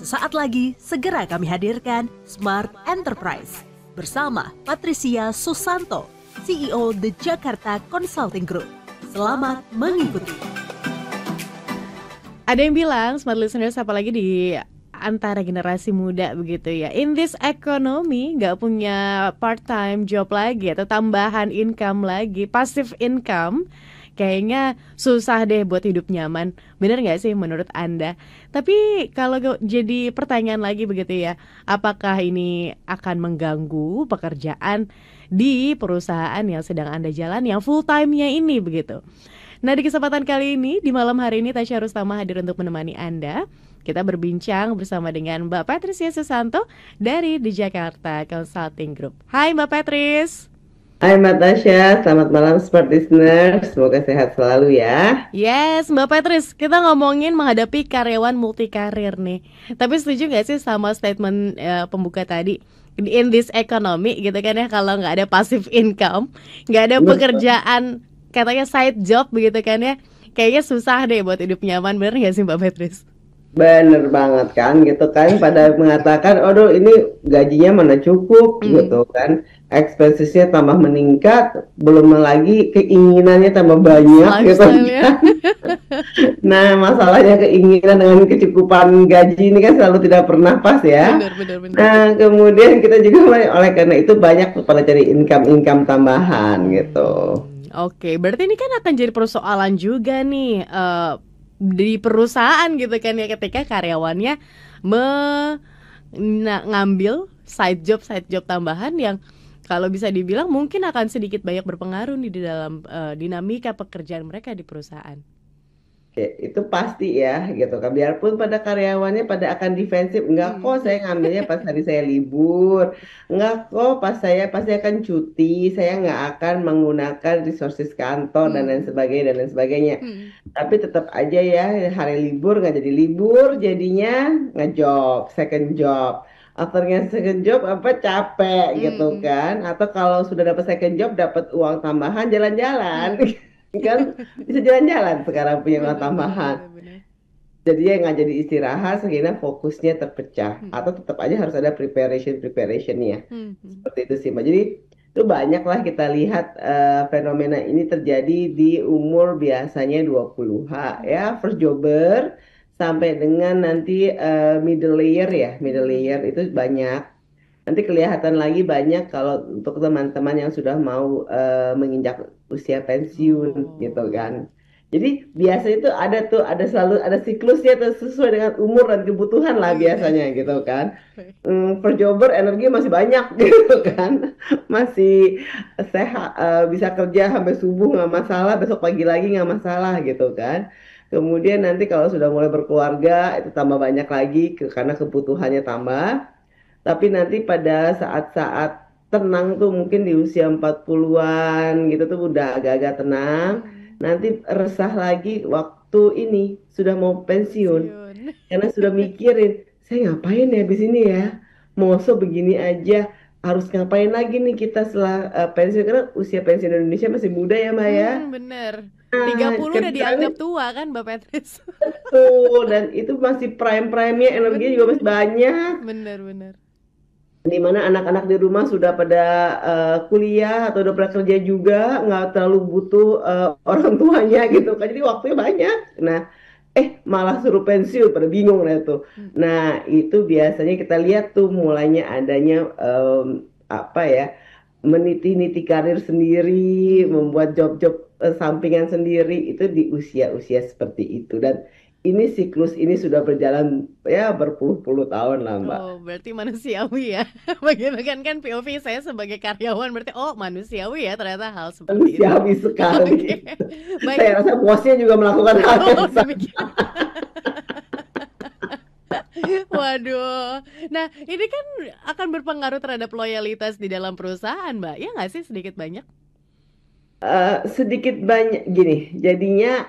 Sesaat lagi, segera kami hadirkan Smart Enterprise bersama Patricia Susanto, CEO The Jakarta Consulting Group. Selamat mengikuti. Ada yang bilang, smart listeners, apalagi di antara generasi muda begitu ya, in this economy gak punya part-time job lagi atau tambahan income lagi, passive income, kayaknya susah deh buat hidup nyaman. Bener gak sih menurut Anda? Tapi kalau jadi pertanyaan lagi begitu ya, apakah ini akan mengganggu pekerjaan di perusahaan yang sedang Anda jalan, yang full time-nya ini begitu? Nah, di kesempatan kali ini, di malam hari ini Tasya Rustama hadir untuk menemani Anda. Kita berbincang bersama dengan Mbak Patricia Susanto dari The Jakarta Consulting Group. Hai Mbak Patris. Hai Mbak Tasya, selamat malam Smart Listeners, semoga sehat selalu ya. Yes, Mbak Patris, kita ngomongin menghadapi karyawan multikarir nih. Tapi setuju gak sih sama statement pembuka tadi? In this economy gitu kan ya, kalau gak ada passive income, gak ada pekerjaan, katanya side job begitu kan ya, kayaknya susah deh buat hidup nyaman, bener gak sih Mbak Patris? Bener banget kan, gitu kan, pada mengatakan, aduh ini gajinya mana cukup, gitu kan, expenses-nya tambah meningkat, belum lagi keinginannya tambah banyak, gitu. Nah, masalahnya keinginan dengan kecukupan gaji ini kan selalu tidak pernah pas ya. Bener. Nah, kemudian kita juga oleh karena itu banyak pada cari income tambahan, gitu. Oke, berarti ini kan akan jadi persoalan juga nih di perusahaan gitu kan ya, ketika karyawannya ngambil side job tambahan yang kalau bisa dibilang mungkin akan sedikit banyak berpengaruh nih di dalam dinamika pekerjaan mereka di perusahaan. Itu pasti ya gitu kan, biarpun pada karyawannya pada akan defensif, enggak kok saya ngambilnya pas hari saya libur, enggak kok pas saya pasti akan cuti, saya nggak akan menggunakan resources kantor dan lain sebagainya. Tapi tetap aja ya, hari libur nggak jadi libur, jadinya ngejob, second job. Afternya second job capek gitu kan, atau kalau sudah dapat second job dapat uang tambahan, jalan-jalan. Kan bisa jalan-jalan sekarang punya uang tambahan. Jadi ya nggak jadi istirahat sehingga fokusnya terpecah, atau tetap aja harus ada preparationnya. Seperti itu sih Mbak. Jadi itu banyak lah kita lihat fenomena ini terjadi di umur biasanya 20-an ya, first jobber sampai dengan nanti middle layer itu banyak. Nanti kelihatan lagi banyak kalau untuk teman-teman yang sudah mau menginjak usia pensiun gitu kan. Jadi biasanya itu ada selalu ada siklusnya tuh, sesuai dengan umur dan kebutuhan lah biasanya gitu kan. Per jobber energi masih banyak gitu kan, masih sehat, bisa kerja sampai subuh nggak masalah, besok pagi lagi nggak masalah gitu kan. Kemudian nanti kalau sudah mulai berkeluarga itu tambah banyak lagi karena kebutuhannya tambah. Tapi nanti pada saat-saat tenang tuh mungkin di usia 40-an gitu tuh udah agak-agak tenang. Nanti resah lagi waktu ini sudah mau pensiun. Karena sudah mikirin, saya ngapain ya habis ini ya? Mosok begini aja, harus ngapain lagi nih kita setelah pensiun, karena usia pensiun Indonesia masih muda ya Mbak ya. Bener. 30 udah dianggap tua kan Mbak Patris. Betul, dan itu masih prime-nya, energinya juga masih banyak. Bener. Di mana anak-anak di rumah sudah pada kuliah atau udah pada kerja juga, nggak terlalu butuh orang tuanya gitu kan, jadi waktunya banyak. Nah, malah suruh pensiun, pada bingung lah tuh. Nah, itu biasanya kita lihat tuh mulainya adanya meniti-niti karir sendiri, membuat job-job sampingan sendiri itu di usia-usia seperti itu. Dan ini siklus ini sudah berjalan ya berpuluh-puluh tahun lah Mbak. Oh, berarti manusiawi ya. Bagaimana kan POV saya sebagai karyawan, berarti manusiawi ya ternyata hal seperti manusiawi itu. Sekali. Okay. Saya rasa bosnya juga melakukan hal yang sama. Waduh. Nah, ini kan akan berpengaruh terhadap loyalitas di dalam perusahaan, Mbak. Ya nggak sih, sedikit banyak? Sedikit banyak gini, jadinya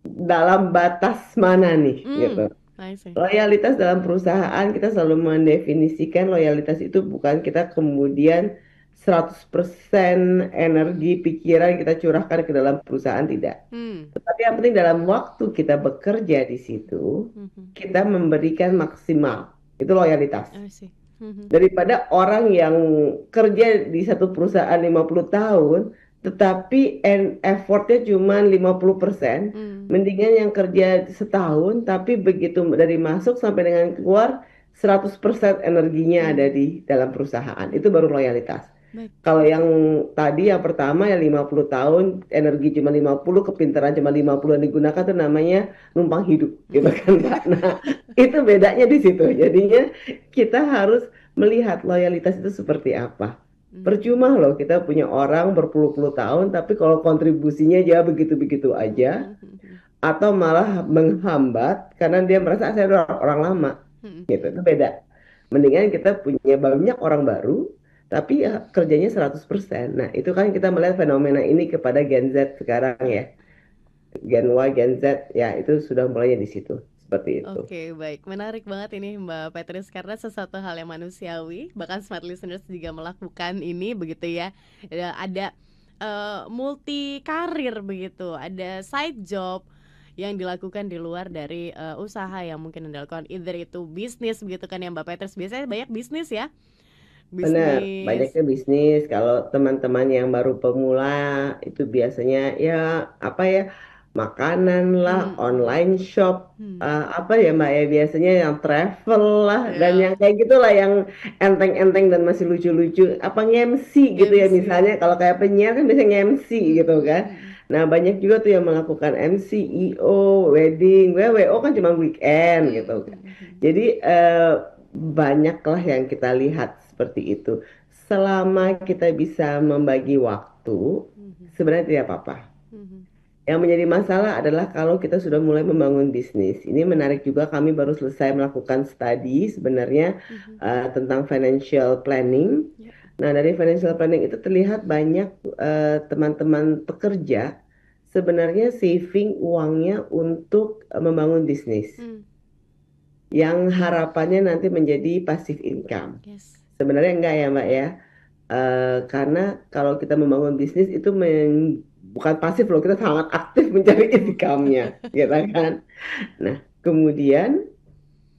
dalam batas mana nih gitu. Loyalitas dalam perusahaan kita selalu mendefinisikan loyalitas itu bukan kita kemudian 100% energi pikiran kita curahkan ke dalam perusahaan, tidak. Hmm. Tetapi yang penting dalam waktu kita bekerja di situ, kita memberikan maksimal. Itu loyalitas. I see. Daripada orang yang kerja di satu perusahaan 50 tahun, tetapi effortnya cuma 50%, mendingan yang kerja setahun, tapi begitu dari masuk sampai dengan keluar, 100% energinya ada di dalam perusahaan. Itu baru loyalitas. Baik. Kalau yang tadi yang pertama yang 50 tahun, energi cuma 50, kepintaran cuma 50 yang digunakan, itu namanya numpang hidup, gitu kan Kak. Nah, itu bedanya di situ. Jadinya kita harus melihat loyalitas itu seperti apa. Percuma loh kita punya orang berpuluh-puluh tahun, tapi kalau kontribusinya aja begitu-begitu aja, atau malah menghambat karena dia merasa saya orang lama, gitu. Itu beda. Mendingan kita punya banyak orang baru, tapi ya, kerjanya 100%. Nah, itu kan kita melihat fenomena ini kepada Gen Z sekarang ya. Gen Y, Gen Z, ya itu sudah mulai di situ. Seperti itu. Oke, baik. Menarik banget ini Mbak Patrice, karena sesuatu hal yang manusiawi, bahkan smart listeners juga melakukan ini begitu ya. Ada multi karir begitu, ada side job yang dilakukan di luar dari usaha yang mungkin dilakukan, either itu bisnis begitu kan ya Mbak Patrice. Biasanya banyak bisnis ya. Benar, Bisnis. banyaknya bisnis. Kalau teman-teman yang baru pemula itu biasanya ya apa ya, makanan lah, online shop, apa ya Mbak ya, biasanya yang travel lah, dan yang kayak gitulah yang enteng-enteng dan masih lucu-lucu. Apa nge-MC gitu ya, misalnya kalau kayak penyiar kan biasanya nge-MC gitu kan. Nah, banyak juga tuh yang melakukan MC, EO, wedding, WO kan cuma weekend gitu kan. Jadi banyaklah yang kita lihat seperti itu. Selama kita bisa membagi waktu, sebenarnya tidak apa-apa. Yang menjadi masalah adalah kalau kita sudah mulai membangun bisnis. Ini menarik juga, kami baru selesai melakukan studi sebenarnya tentang financial planning. Nah, dari financial planning itu terlihat banyak teman-teman pekerja sebenarnya saving uangnya untuk membangun bisnis. Yang harapannya nanti menjadi passive income. Sebenarnya enggak ya Mbak ya, karena kalau kita membangun bisnis itu bukan pasif loh, kita sangat aktif mencari income-nya, gitu kan. Nah, kemudian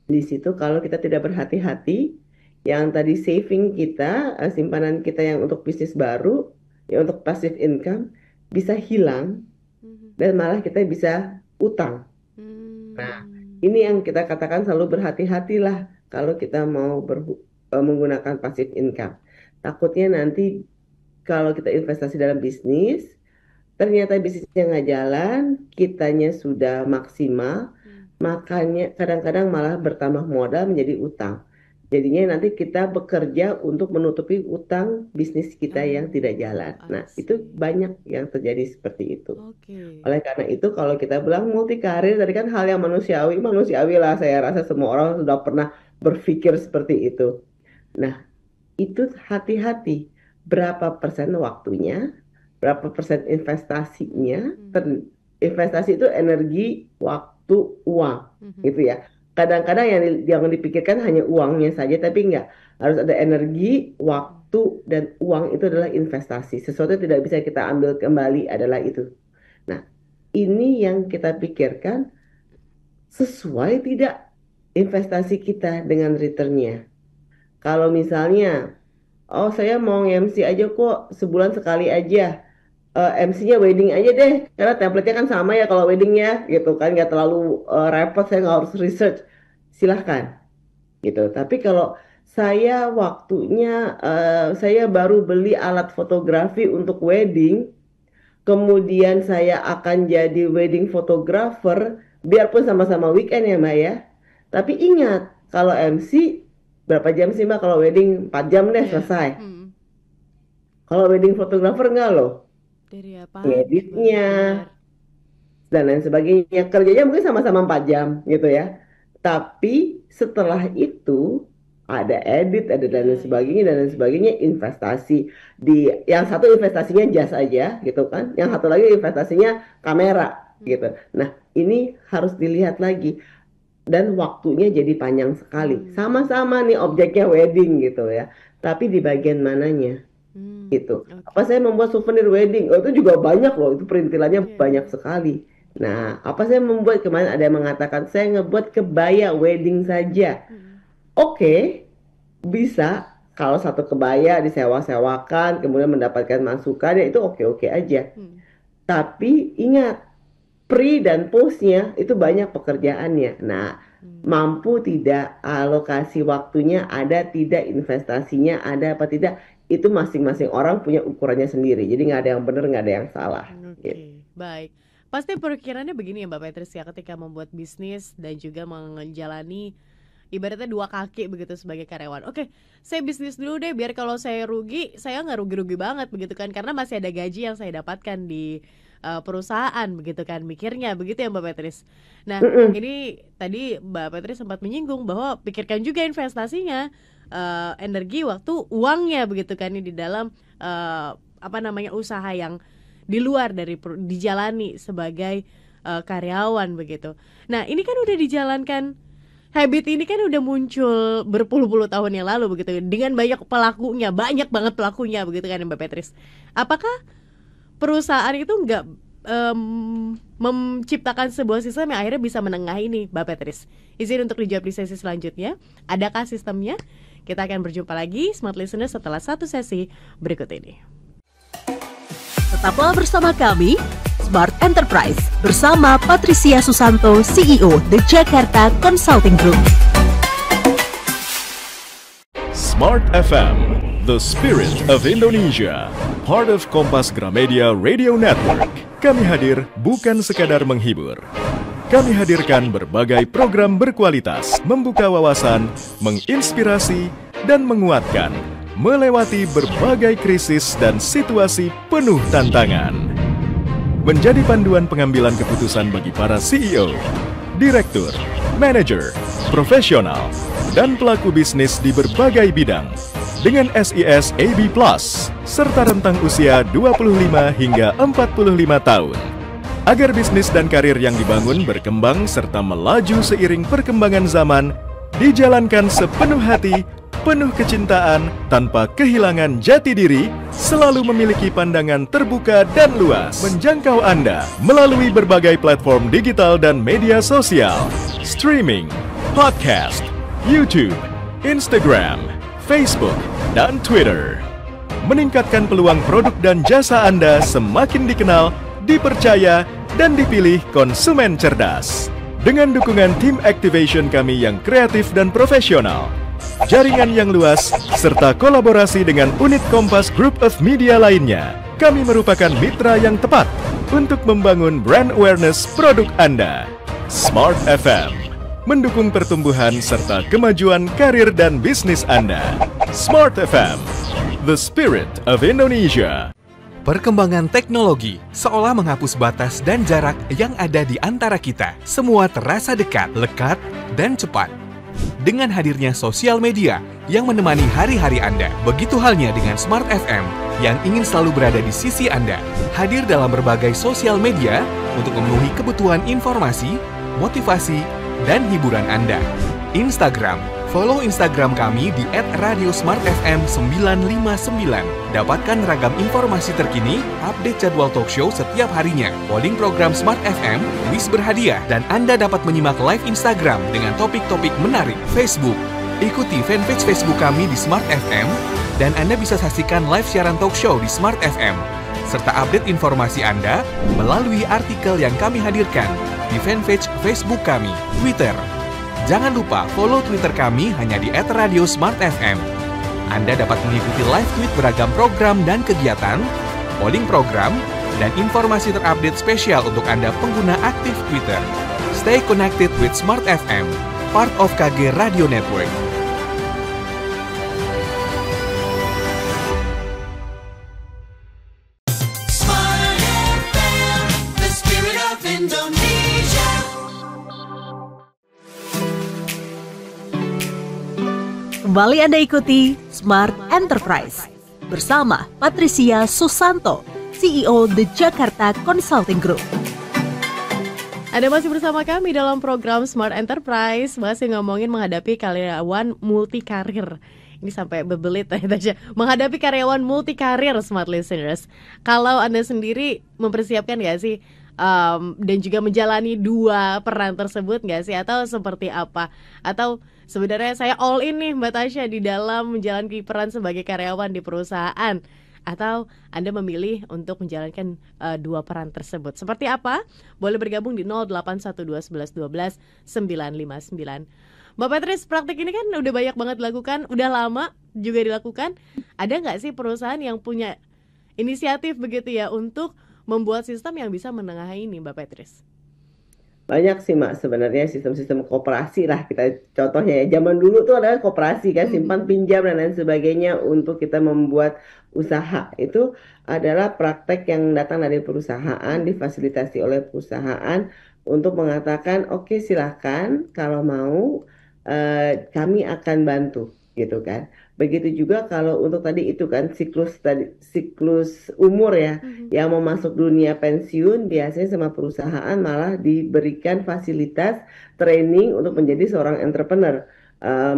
di situ kalau kita tidak berhati-hati, yang tadi saving kita, simpanan kita yang untuk bisnis baru, ya untuk passive income, bisa hilang dan malah kita bisa utang. Nah, ini yang kita katakan selalu berhati-hatilah kalau kita mau menggunakan passive income. Takutnya nanti kalau kita investasi dalam bisnis, ternyata bisnisnya nggak jalan, kitanya sudah maksimal, makanya kadang-kadang malah bertambah modal menjadi utang. Jadinya nanti kita bekerja untuk menutupi utang bisnis kita yang tidak jalan. Nah, itu banyak yang terjadi seperti itu. Oleh karena itu, kalau kita bilang multi karir, tadi kan hal yang manusiawi lah, saya rasa semua orang sudah pernah berpikir seperti itu. Nah, itu hati-hati. Berapa persen waktunya, berapa persen investasinya. Investasi itu energi, waktu, uang, gitu ya. Kadang-kadang yang dipikirkan hanya uangnya saja, tapi enggak. Harus ada energi, waktu, dan uang itu adalah investasi. Sesuatu yang tidak bisa kita ambil kembali adalah itu. Nah, ini yang kita pikirkan, sesuai tidak investasi kita dengan returnnya. Kalau misalnya, oh saya mau MC aja kok, sebulan sekali aja. MC-nya wedding aja deh, karena template-nya kan sama ya kalau wedding ya, gitu kan, nggak terlalu repot, saya nggak harus research, silahkan, gitu. Tapi kalau saya waktunya, saya baru beli alat fotografi untuk wedding, kemudian saya akan jadi wedding photographer, biarpun sama-sama weekend ya Mbak ya, tapi ingat, kalau MC, berapa jam sih Mbak kalau wedding? 4 jam deh selesai. Kalau wedding photographer enggak loh. Dari apa? Editnya dan lain sebagainya, kerjanya mungkin sama-sama 4 jam gitu ya, tapi setelah itu ada edit, ada dan lain sebagainya, investasi di yang satu investasinya jas aja gitu kan, yang satu lagi investasinya kamera gitu. Nah, ini harus dilihat lagi dan waktunya jadi panjang sekali. Sama-sama nih objeknya wedding gitu ya, tapi di bagian mananya gitu. Apa Oke. saya membuat souvenir wedding? Oh, itu juga banyak loh, itu perintilannya Iya. banyak sekali. Nah, apa saya membuat kemarin ada yang mengatakan saya ngebuat kebaya wedding saja. Mm. Oke, bisa kalau satu kebaya disewa-sewakan kemudian mendapatkan masukan ya itu oke-oke aja. Mm. Tapi ingat, pre dan postnya itu banyak pekerjaannya. Nah, Mm. mampu tidak alokasi waktunya ada tidak investasinya ada apa tidak itu masing-masing orang punya ukurannya sendiri. Jadi nggak ada yang benar nggak ada yang salah. Gitu. Oke, baik. Pasti perkiraannya begini ya Mbak Petris ya, ketika membuat bisnis dan juga menjalani ibaratnya dua kaki begitu sebagai karyawan. Oke, saya bisnis dulu deh biar kalau saya rugi, saya nggak rugi-rugi banget begitu kan, karena masih ada gaji yang saya dapatkan di perusahaan begitu kan, mikirnya begitu ya Mbak Petris. Nah, Mm-mm. ini tadi Mbak Petris sempat menyinggung bahwa pikirkan juga investasinya, energi, waktu, uangnya begitu kan di dalam apa namanya usaha yang di luar dari dijalani sebagai karyawan begitu. Nah, ini kan udah dijalankan. Habit ini kan udah muncul berpuluh-puluh tahun yang lalu begitu dengan banyak pelakunya, banyak banget pelakunya begitu kan Mbak Petris. Apakah perusahaan itu nggak menciptakan sebuah sistem yang akhirnya bisa menengahi ini Mbak Petris? Izin untuk dijawab di sesi selanjutnya. Adakah sistemnya? Kita akan berjumpa lagi Smart Listener setelah satu sesi berikut ini. Tetaplah bersama kami, Smart Enterprise, bersama Patricia Susanto, CEO The Jakarta Consulting Group. Smart FM, the spirit of Indonesia, part of Kompas Gramedia Radio Network. Kami hadir bukan sekadar menghibur. Kami hadirkan berbagai program berkualitas, membuka wawasan, menginspirasi, dan menguatkan, melewati berbagai krisis dan situasi penuh tantangan. Menjadi panduan pengambilan keputusan bagi para CEO, direktur, manajer, profesional, dan pelaku bisnis di berbagai bidang dengan SIS AB+, serta rentang usia 25 hingga 45 tahun. Agar bisnis dan karir yang dibangun berkembang serta melaju seiring perkembangan zaman, dijalankan sepenuh hati, penuh kecintaan, tanpa kehilangan jati diri, selalu memiliki pandangan terbuka dan luas, menjangkau Anda melalui berbagai platform digital dan media sosial, streaming, podcast, YouTube, Instagram, Facebook, dan Twitter. Meningkatkan peluang produk dan jasa Anda semakin dikenal, dipercaya, dan dipilih konsumen cerdas. Dengan dukungan tim activation kami yang kreatif dan profesional, jaringan yang luas, serta kolaborasi dengan unit Kompas Group of Media lainnya, kami merupakan mitra yang tepat untuk membangun brand awareness produk Anda. Smart FM, mendukung pertumbuhan serta kemajuan karir dan bisnis Anda. Smart FM, the spirit of Indonesia. Perkembangan teknologi seolah menghapus batas dan jarak yang ada di antara kita. Semua terasa dekat, lekat, dan cepat. Dengan hadirnya sosial media yang menemani hari-hari Anda, begitu halnya dengan Smart FM yang ingin selalu berada di sisi Anda. Hadir dalam berbagai sosial media untuk memenuhi kebutuhan informasi, motivasi, dan hiburan Anda. Instagram, follow Instagram kami di @radiosmartfm959. Dapatkan ragam informasi terkini, update jadwal talk show setiap harinya, polling program Smart FM, kuis berhadiah, dan Anda dapat menyimak live Instagram dengan topik-topik menarik. Facebook, ikuti fanpage Facebook kami di Smart FM, dan Anda bisa saksikan live siaran talk show di Smart FM, serta update informasi Anda melalui artikel yang kami hadirkan di fanpage Facebook kami. Twitter, jangan lupa follow Twitter kami hanya di @radiosmartfm. Anda dapat mengikuti live tweet beragam program dan kegiatan, polling program, dan informasi terupdate spesial untuk Anda pengguna aktif Twitter. Stay connected with Smart FM, part of KG Radio Network. Smart FM, the spirit of Indonesia. Kembali Anda ikuti Smart Enterprise bersama Patricia Susanto, CEO The Jakarta Consulting Group. Anda masih bersama kami dalam program Smart Enterprise, masih ngomongin menghadapi karyawan multi karir. Ini sampai berbelit ya Tasya. Menghadapi karyawan multi karir smart listeners. Kalau Anda sendiri mempersiapkan nggak sih dan juga menjalani dua peran tersebut nggak sih? Atau seperti apa? Atau sebenarnya saya all in nih Mbak Tasya di dalam menjalankan peran sebagai karyawan di perusahaan? Atau Anda memilih untuk menjalankan dua peran tersebut? Seperti apa? Boleh bergabung di 0812112959. Mbak Patrice, praktik ini kan udah banyak banget dilakukan, udah lama juga dilakukan. Ada nggak sih perusahaan yang punya inisiatif begitu ya untuk membuat sistem yang bisa menengahi ini, Mbak Patrice? Banyak sih Mak, sebenarnya sistem-sistem koperasi lah kita contohnya ya. Zaman dulu tuh adalah koperasi kan, simpan pinjam dan lain sebagainya untuk kita membuat usaha. Itu adalah praktek yang datang dari perusahaan, difasilitasi oleh perusahaan untuk mengatakan oke silahkan kalau mau kami akan bantu gitu kan. Begitu juga kalau untuk tadi itu kan siklus umur ya, yang mau masuk dunia pensiun biasanya sama perusahaan malah diberikan fasilitas training untuk menjadi seorang entrepreneur.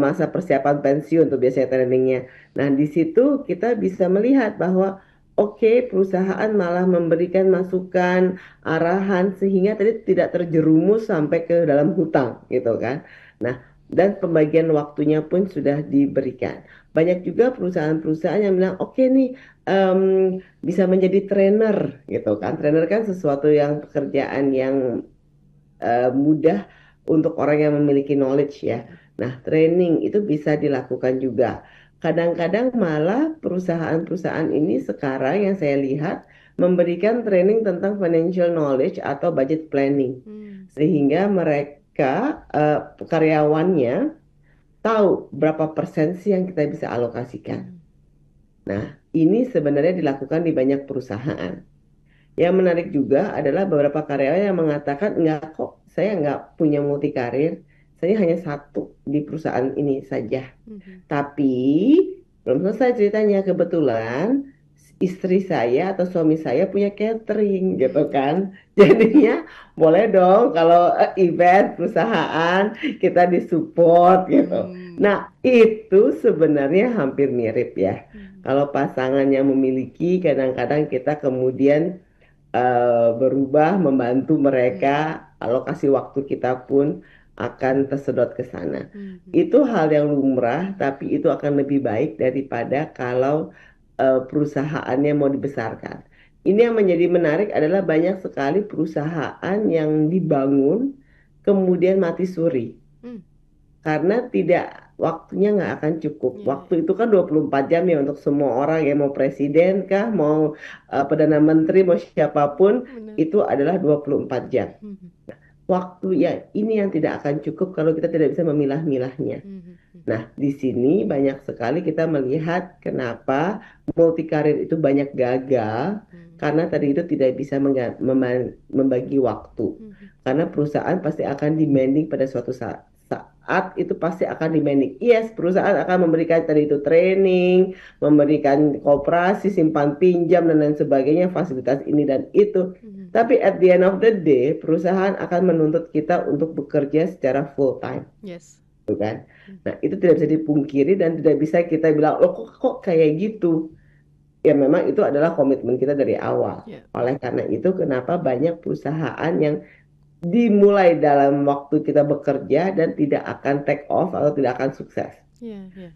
Masa persiapan pensiun tuh biasanya trainingnya. Nah di situ kita bisa melihat bahwa oke, perusahaan malah memberikan masukan, arahan sehingga tadi tidak terjerumus sampai ke dalam hutang gitu kan. Nah, dan pembagian waktunya pun sudah diberikan. Banyak juga perusahaan-perusahaan yang bilang oke nih bisa menjadi trainer gitu kan. Trainer kan sesuatu yang pekerjaan yang mudah untuk orang yang memiliki knowledge ya. Nah, training itu bisa dilakukan juga. Kadang-kadang malah perusahaan-perusahaan ini sekarang yang saya lihat memberikan training tentang financial knowledge atau budget planning. Sehingga mereka karyawannya tahu berapa persen sih yang kita bisa alokasikan. Nah, ini sebenarnya dilakukan di banyak perusahaan. Yang menarik juga adalah beberapa karyawan yang mengatakan enggak kok, saya enggak punya multi karir, saya hanya satu di perusahaan ini saja. Tapi belum selesai ceritanya, kebetulan istri saya atau suami saya punya catering gitu kan. Jadinya boleh dong kalau event perusahaan kita disupport gitu. Nah itu sebenarnya hampir mirip ya. Kalau pasangan yang memiliki, kadang-kadang kita kemudian berubah membantu mereka, alokasi waktu kita pun akan tersedot ke sana. Itu hal yang lumrah, tapi itu akan lebih baik daripada kalau perusahaannya mau dibesarkan. Ini yang menjadi menarik adalah banyak sekali perusahaan yang dibangun kemudian mati suri. Karena waktunya nggak akan cukup. Waktu itu kan 24 jam ya untuk semua orang yang mau presiden kah, mau Perdana Menteri, mau siapapun, itu adalah 24 jam. Waktu ya ini yang tidak akan cukup kalau kita tidak bisa memilah-milahnya. Nah, di sini banyak sekali kita melihat kenapa multi karir itu banyak gagal, karena tadi itu tidak bisa membagi waktu. Karena perusahaan pasti akan demanding pada suatu saat itu pasti akan demanding. Yes, perusahaan akan memberikan tadi itu training, memberikan koperasi, simpan pinjam dan lain sebagainya, fasilitas ini dan itu. Tapi at the end of the day, perusahaan akan menuntut kita untuk bekerja secara full time. Yes. Kan? Nah, itu tidak bisa dipungkiri dan tidak bisa kita bilang, loh kok kayak gitu. Ya memang itu adalah komitmen kita dari awal. Oleh karena itu, kenapa banyak perusahaan yang dimulai dalam waktu kita bekerja dan tidak akan take off atau tidak akan sukses.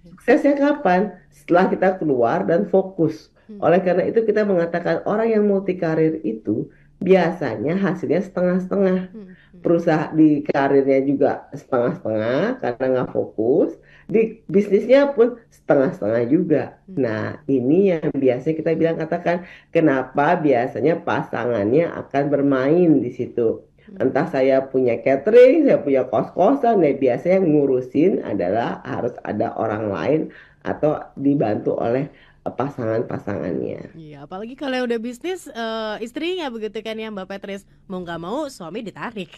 Suksesnya kapan? Setelah kita keluar dan fokus. Oleh karena itu kita mengatakan orang yang multi karir itu biasanya hasilnya setengah-setengah. Perusahaan di karirnya juga setengah-setengah karena nggak fokus. Di bisnisnya pun setengah-setengah juga. Nah ini yang biasanya kita katakan kenapa biasanya pasangannya akan bermain di situ. Entah saya punya catering, saya punya kos-kosan, biasanya yang ngurusin adalah harus ada orang lain atau dibantu oleh pasangan-pasangannya. Iya, apalagi kalau udah bisnis istrinya begitu kan ya Mbak Patrice, mau nggak mau suami ditarik.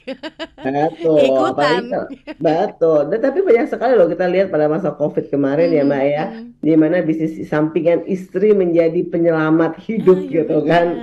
Betul. Ikutan. Betul. Dan tapi banyak sekali loh kita lihat pada masa COVID kemarin ya Mbak ya, di mana bisnis sampingan istri menjadi penyelamat hidup gitu kan.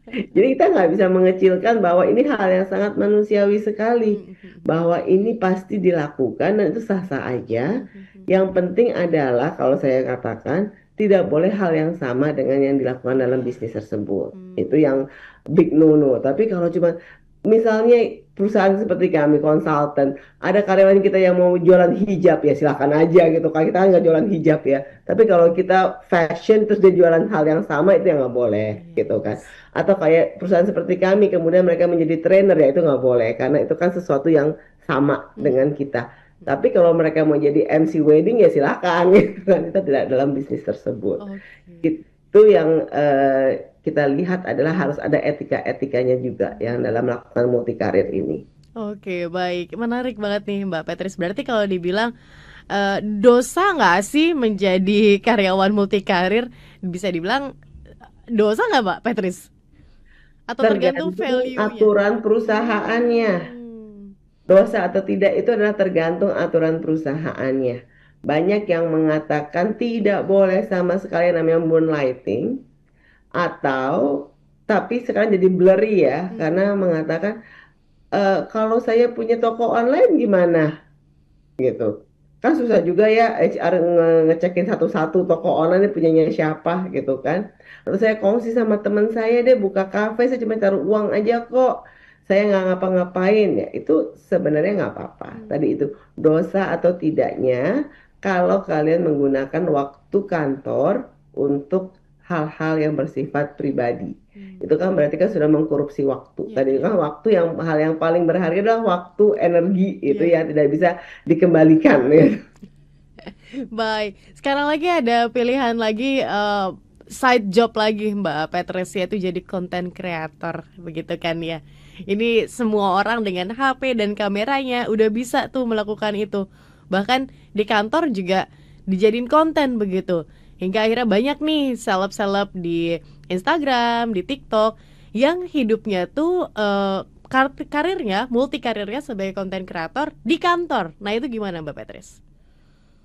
Jadi kita nggak bisa mengecilkan bahwa ini hal yang sangat manusiawi sekali, bahwa ini pasti dilakukan dan itu sah-sah aja. Yang penting adalah kalau saya katakan tidak boleh hal yang sama dengan yang dilakukan dalam bisnis tersebut. Itu yang big no-no. Tapi kalau cuma misalnya perusahaan seperti kami konsultan, ada karyawan kita yang mau jualan hijab ya silakan aja gitu kan, kita kan nggak jualan hijab ya. Tapi kalau kita fashion terus dia jualan hal yang sama itu yang nggak boleh gitu kan. Atau kayak perusahaan seperti kami kemudian mereka menjadi trainer ya itu nggak boleh karena itu kan sesuatu yang sama dengan kita. Tapi kalau mereka mau jadi MC wedding ya silakan gitu kan, kita tidak dalam bisnis tersebut. Itu yang kita lihat adalah harus ada etika-etikanya juga yang dalam melakukan multi karir ini. Oke, baik. Menarik banget nih Mbak Petris. Berarti kalau dibilang dosa nggak sih menjadi karyawan multi karir? Bisa dibilang dosa nggak Mbak Petris? Atau tergantung value-nya? Aturan perusahaannya. Dosa atau tidak itu adalah tergantung aturan perusahaannya. Banyak yang mengatakan tidak boleh sama sekali namanya moonlighting, atau tapi sekarang jadi blurry ya, karena mengatakan kalau saya punya toko online gimana gitu. Kan susah juga ya HR ngecekin satu-satu toko online ini punyanya siapa gitu kan. Atau saya kongsi sama teman saya deh buka kafe, saya cuma taruh uang aja kok, saya nggak ngapa-ngapain ya, itu sebenarnya nggak apa-apa. Tadi itu dosa atau tidaknya kalau kalian menggunakan waktu kantor untuk hal-hal yang bersifat pribadi. Itu kan berarti kan sudah mengkorupsi waktu. Tadi kan waktu yang hal yang paling berharga adalah waktu, energi itu yang tidak bisa dikembalikan ya. Baik, sekarang lagi ada pilihan lagi side job lagi Mbak Petris, yaitu jadi content creator begitu kan ya. Ini semua orang dengan HP dan kameranya udah bisa tuh melakukan itu. Bahkan di kantor juga dijadiin konten begitu. Hingga akhirnya banyak nih seleb-seleb di Instagram, di TikTok yang hidupnya tuh karirnya, multi karirnya sebagai content creator di kantor. Nah itu gimana Mbak Petris?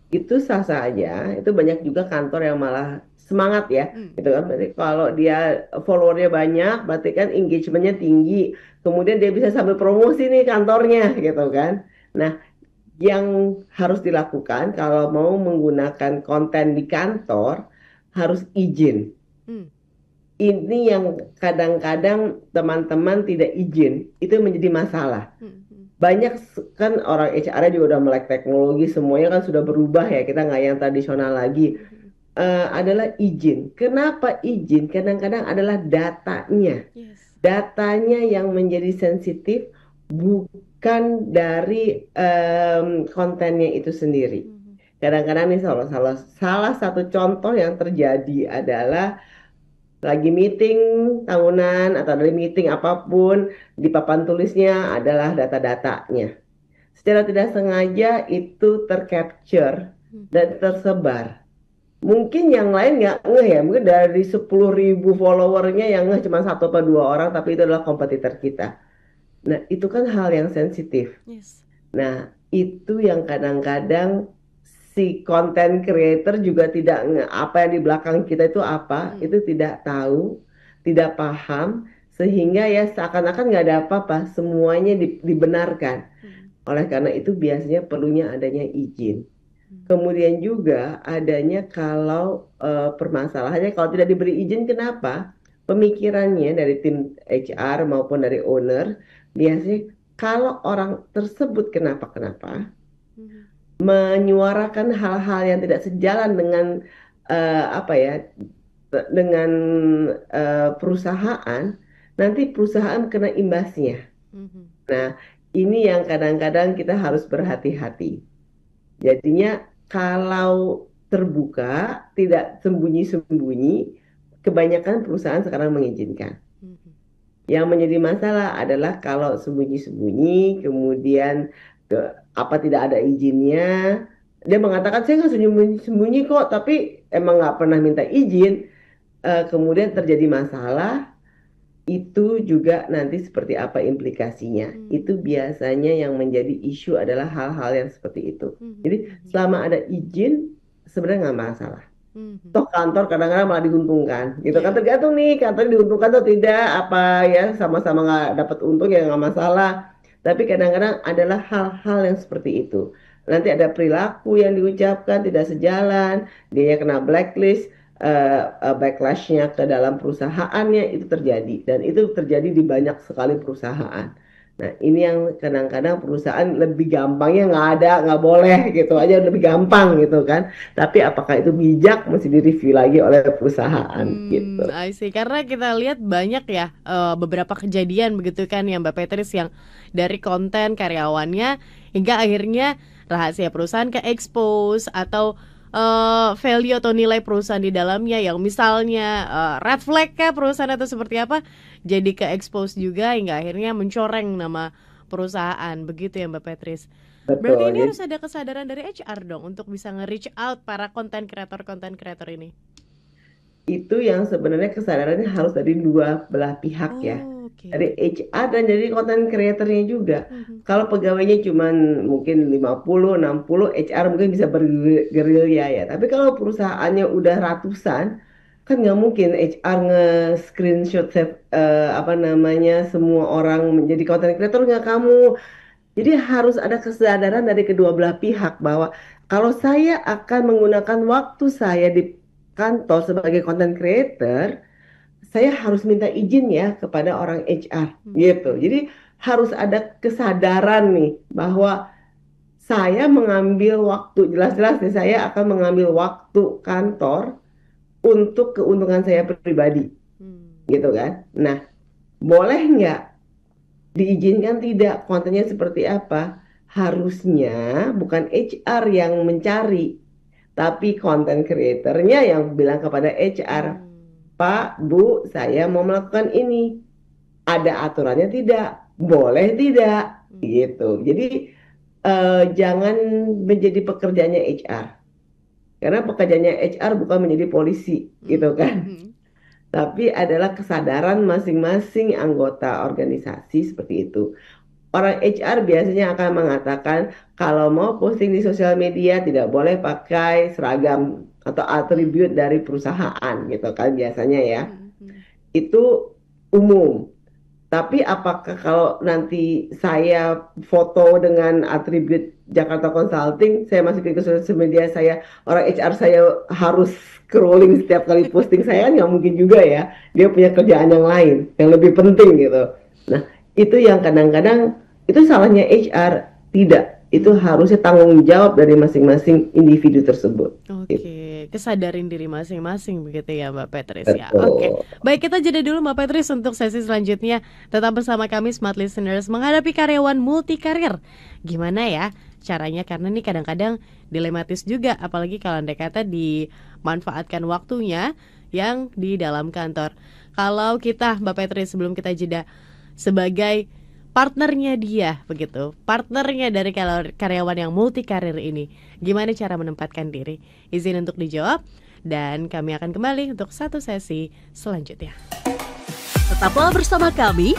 Itu sah-sah aja. Itu banyak juga kantor yang malah semangat ya, gitu kan. Berarti kalau dia followernya banyak, berarti kan engagementnya tinggi. Kemudian dia bisa sambil promosi nih kantornya, gitu kan. Nah, yang harus dilakukan kalau mau menggunakan konten di kantor harus izin. Ini yang kadang-kadang teman-teman tidak izin, itu menjadi masalah. Banyak kan orang HR juga udah melek teknologi, semuanya kan sudah berubah ya, kita nggak yang tradisional lagi. Adalah izin. Kenapa izin? Kadang-kadang adalah datanya. Datanya yang menjadi sensitif, bukan dari kontennya itu sendiri. Kadang-kadang nih salah satu contoh yang terjadi adalah lagi meeting tahunan atau dari meeting apapun, di papan tulisnya adalah data-datanya. Secara tidak sengaja itu tercapture dan tersebar. Mungkin yang lain nggak ngeh ya, mungkin dari 10.000 followernya yang ngeh cuma 1 atau 2 orang, tapi itu adalah kompetitor kita. Nah itu kan hal yang sensitif. Nah itu yang kadang-kadang si content creator juga tidak ngeh apa yang di belakang kita itu apa, itu tidak tahu, tidak paham, sehingga ya seakan-akan nggak ada apa-apa, semuanya dibenarkan. Oleh karena itu biasanya perlunya adanya izin. Kemudian juga adanya kalau permasalahannya kalau tidak diberi izin, kenapa? Pemikirannya dari tim HR maupun dari owner biasanya kalau orang tersebut kenapa-kenapa menyuarakan hal-hal yang tidak sejalan dengan dengan perusahaan, nanti perusahaan kena imbasnya. Nah ini yang kadang-kadang kita harus berhati-hati. Jadinya kalau terbuka, tidak sembunyi-sembunyi, kebanyakan perusahaan sekarang mengizinkan. Yang menjadi masalah adalah kalau sembunyi-sembunyi, kemudian tidak ada izinnya. Dia mengatakan saya nggak sembunyi-sembunyi kok, tapi emang nggak pernah minta izin. Kemudian terjadi masalah. Itu juga nanti seperti apa implikasinya. Itu biasanya yang menjadi isu adalah hal-hal yang seperti itu. Jadi selama ada izin sebenarnya nggak masalah. Toh kantor kadang-kadang malah diuntungkan gitu kan, tergantung nih kantor diuntungkan atau tidak, apa ya sama-sama nggak dapat untung ya nggak masalah. Tapi kadang-kadang adalah hal-hal yang seperti itu. nanti ada perilaku yang diucapkan tidak sejalan, dia kena blacklist, backlashnya ke dalam perusahaannya itu terjadi, dan itu terjadi di banyak sekali perusahaan. Nah, ini yang kadang-kadang perusahaan lebih gampangnya nggak boleh gitu aja, lebih gampang gitu kan. Tapi apakah itu bijak, mesti direview lagi oleh perusahaan gitu. I see. Karena kita lihat banyak ya beberapa kejadian begitu kan ya Mbak Petris, yang dari konten karyawannya hingga akhirnya rahasia perusahaan ke-expose, atau value atau nilai perusahaan di dalamnya yang misalnya red flag kah perusahaan atau seperti apa, jadi ke-expose juga hingga akhirnya mencoreng nama perusahaan, begitu ya Mbak Petris. Betul. Berarti ini harus ada kesadaran dari HR dong untuk bisa nge-reach out para konten kreator ini. Itu yang sebenarnya kesadarannya harus dari dua belah pihak ya. Okay. Dari HR dan dari content creatornya juga. Kalau pegawainya cuma mungkin 50-60, HR mungkin bisa bergerilya ya. Tapi kalau perusahaannya udah ratusan, kan nggak mungkin HR nge-screenshot semua orang menjadi content creator, nggak kamu. Jadi harus ada kesadaran dari kedua belah pihak bahwa kalau saya akan menggunakan waktu saya di kantor sebagai content creator, saya harus minta izin ya kepada orang HR gitu. Jadi harus ada kesadaran nih bahwa saya mengambil waktu, jelas-jelas nih saya akan mengambil waktu kantor untuk keuntungan saya pribadi, gitu kan. Nah, boleh nggak diizinkan? Tidak. Kontennya seperti apa? Harusnya bukan HR yang mencari, tapi content creatornya yang bilang kepada HR, Pak, Bu, saya mau melakukan ini. Ada aturannya tidak? Boleh tidak? Gitu. Jadi jangan menjadi pekerjaannya HR. Karena pekerjaannya HR bukan menjadi polisi, gitu kan. Tapi adalah kesadaran masing-masing anggota organisasi seperti itu. Orang HR biasanya akan mengatakan kalau mau posting di sosial media tidak boleh pakai seragam atau atribut dari perusahaan gitu kan biasanya ya. Itu umum. Tapi apakah kalau nanti saya foto dengan atribut Jakarta Consulting, saya masukin ke sosial media saya, orang HR saya harus scrolling setiap kali posting saya, nggak mungkin juga ya. Dia punya kerjaan yang lain, yang lebih penting gitu. Nah, itu yang kadang-kadang itu salahnya HR. Tidak, itu harusnya tanggung jawab dari masing-masing individu tersebut. Oke, kesadarin diri masing-masing begitu ya Mbak Petris ya. Oke, baik, kita jeda dulu Mbak Petris untuk sesi selanjutnya. Tetap bersama kami Smart Listeners menghadapi karyawan multi karir. Gimana ya caranya, karena nih kadang-kadang dilematis juga, apalagi kalau andai kata dimanfaatkan waktunya yang di dalam kantor. Kalau kita Mbak Petris, sebelum kita jeda, sebagai partnernya dia begitu, partnernya dari karyawan yang multi karir ini, gimana cara menempatkan diri? Izin untuk dijawab, dan kami akan kembali untuk satu sesi selanjutnya. Tetaplah bersama kami,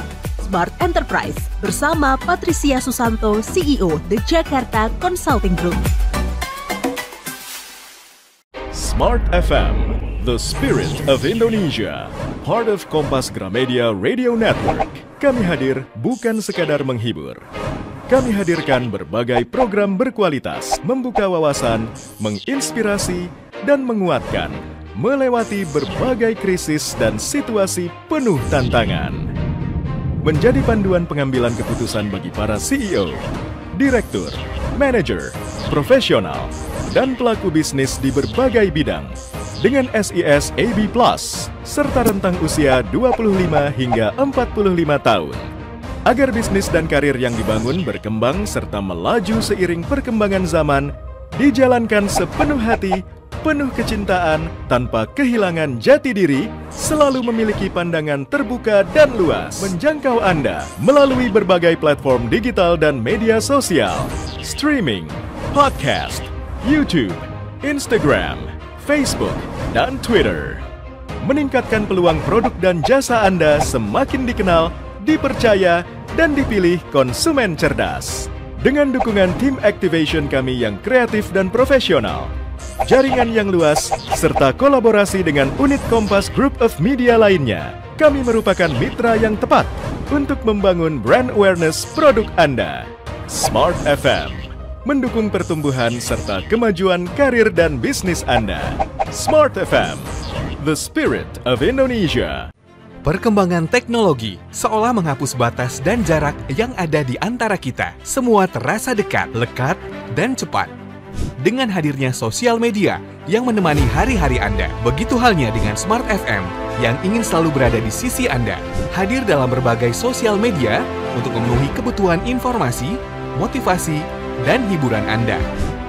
Smart Enterprise, bersama Patricia Susanto, CEO The Jakarta Consulting Group. Smart FM, the spirit of Indonesia, part of Kompas Gramedia Radio Network. Kami hadir bukan sekadar menghibur. Kami hadirkan berbagai program berkualitas, membuka wawasan, menginspirasi, dan menguatkan, melewati berbagai krisis dan situasi penuh tantangan. Menjadi panduan pengambilan keputusan bagi para CEO, direktur, manajer, profesional, dan pelaku bisnis di berbagai bidang. Dengan SIS AB+, serta rentang usia 25 hingga 45 tahun. Agar bisnis dan karir yang dibangun berkembang serta melaju seiring perkembangan zaman, dijalankan sepenuh hati, penuh kecintaan, tanpa kehilangan jati diri, selalu memiliki pandangan terbuka dan luas, menjangkau Anda melalui berbagai platform digital dan media sosial, streaming, podcast, YouTube, Instagram, Facebook, dan Twitter. Meningkatkan peluang produk dan jasa Anda semakin dikenal, dipercaya, dan dipilih konsumen cerdas. Dengan dukungan tim activation kami yang kreatif dan profesional, jaringan yang luas, serta kolaborasi dengan unit Kompas Group of Media lainnya, kami merupakan mitra yang tepat untuk membangun brand awareness produk Anda. Smart FM, mendukung pertumbuhan serta kemajuan karir dan bisnis Anda. Smart FM, the spirit of Indonesia. Perkembangan teknologi seolah menghapus batas dan jarak yang ada di antara kita. Semua terasa dekat, lekat, dan cepat. Dengan hadirnya sosial media yang menemani hari-hari Anda, begitu halnya dengan Smart FM yang ingin selalu berada di sisi Anda. Hadir dalam berbagai sosial media untuk memenuhi kebutuhan informasi, motivasi, dan hiburan Anda.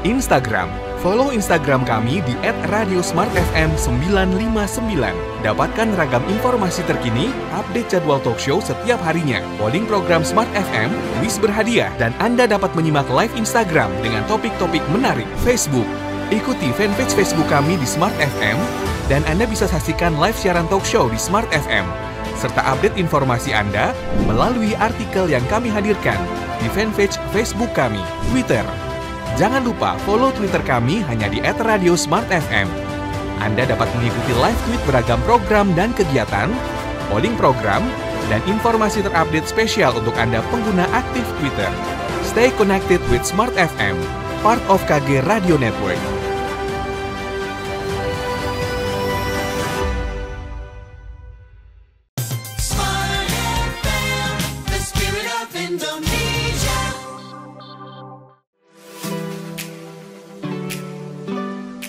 Instagram. Follow Instagram kami di @radiosmartfm959. Dapatkan ragam informasi terkini, update jadwal talk show setiap harinya, polling program Smart FM, kuis berhadiah, dan Anda dapat menyimak live Instagram dengan topik-topik menarik. Facebook. Ikuti fanpage Facebook kami di Smart FM, dan Anda bisa saksikan live siaran talk show di Smart FM, serta update informasi Anda melalui artikel yang kami hadirkan di fanpage Facebook kami. Twitter. Jangan lupa follow Twitter kami hanya di @radiosmartfm. Anda dapat mengikuti live tweet beragam program dan kegiatan, polling program, dan informasi terupdate spesial untuk Anda pengguna aktif Twitter. Stay connected with Smart FM, part of KG Radio Network. Smart FM, the spirit of Indonesia.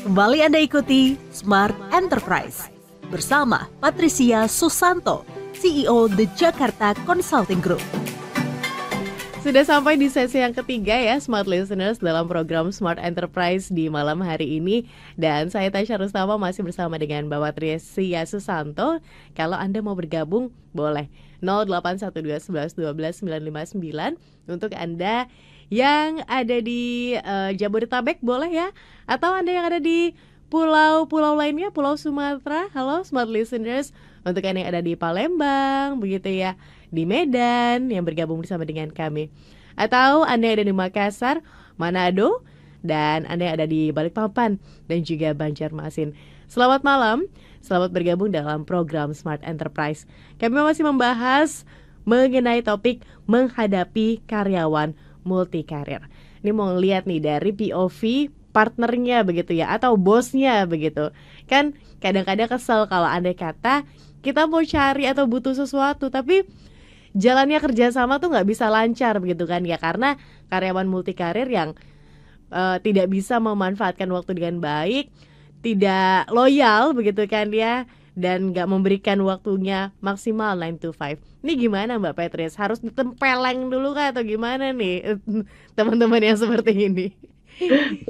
Kembali Anda ikuti Smart Enterprise bersama Patricia Susanto, CEO The Jakarta Consulting Group. Sudah sampai di sesi yang ketiga ya Smart Listeners dalam program Smart Enterprise di malam hari ini. Dan saya Tasya Rustama masih bersama dengan Mbak Patricia Susanto. Kalau Anda mau bergabung boleh 0812112959 untuk Anda yang ada di Jabodetabek boleh ya. Atau Anda yang ada di pulau-pulau lainnya, Pulau Sumatera. Halo Smart Listeners. Untuk Anda yang ada di Palembang begitu ya, di Medan yang bergabung bersama dengan kami. Atau Anda yang ada di Makassar, Manado, dan Anda yang ada di Balikpapan dan juga Banjarmasin. Selamat malam, selamat bergabung dalam program Smart Enterprise. Kami masih membahas mengenai topik menghadapi karyawan multikarir. Ini mau lihat nih dari POV partnernya begitu ya, atau bosnya begitu. Kan kadang-kadang kesel kalau andai kata kita mau cari atau butuh sesuatu tapi jalannya kerjasama tuh nggak bisa lancar begitu kan ya, karena karyawan multikarir yang tidak bisa memanfaatkan waktu dengan baik, tidak loyal begitu kan ya, dan nggak memberikan waktunya maksimal 9 to 5. Ini gimana Mbak Patrice? Harus ditempeleng dulu kah atau gimana nih teman-teman yang seperti ini?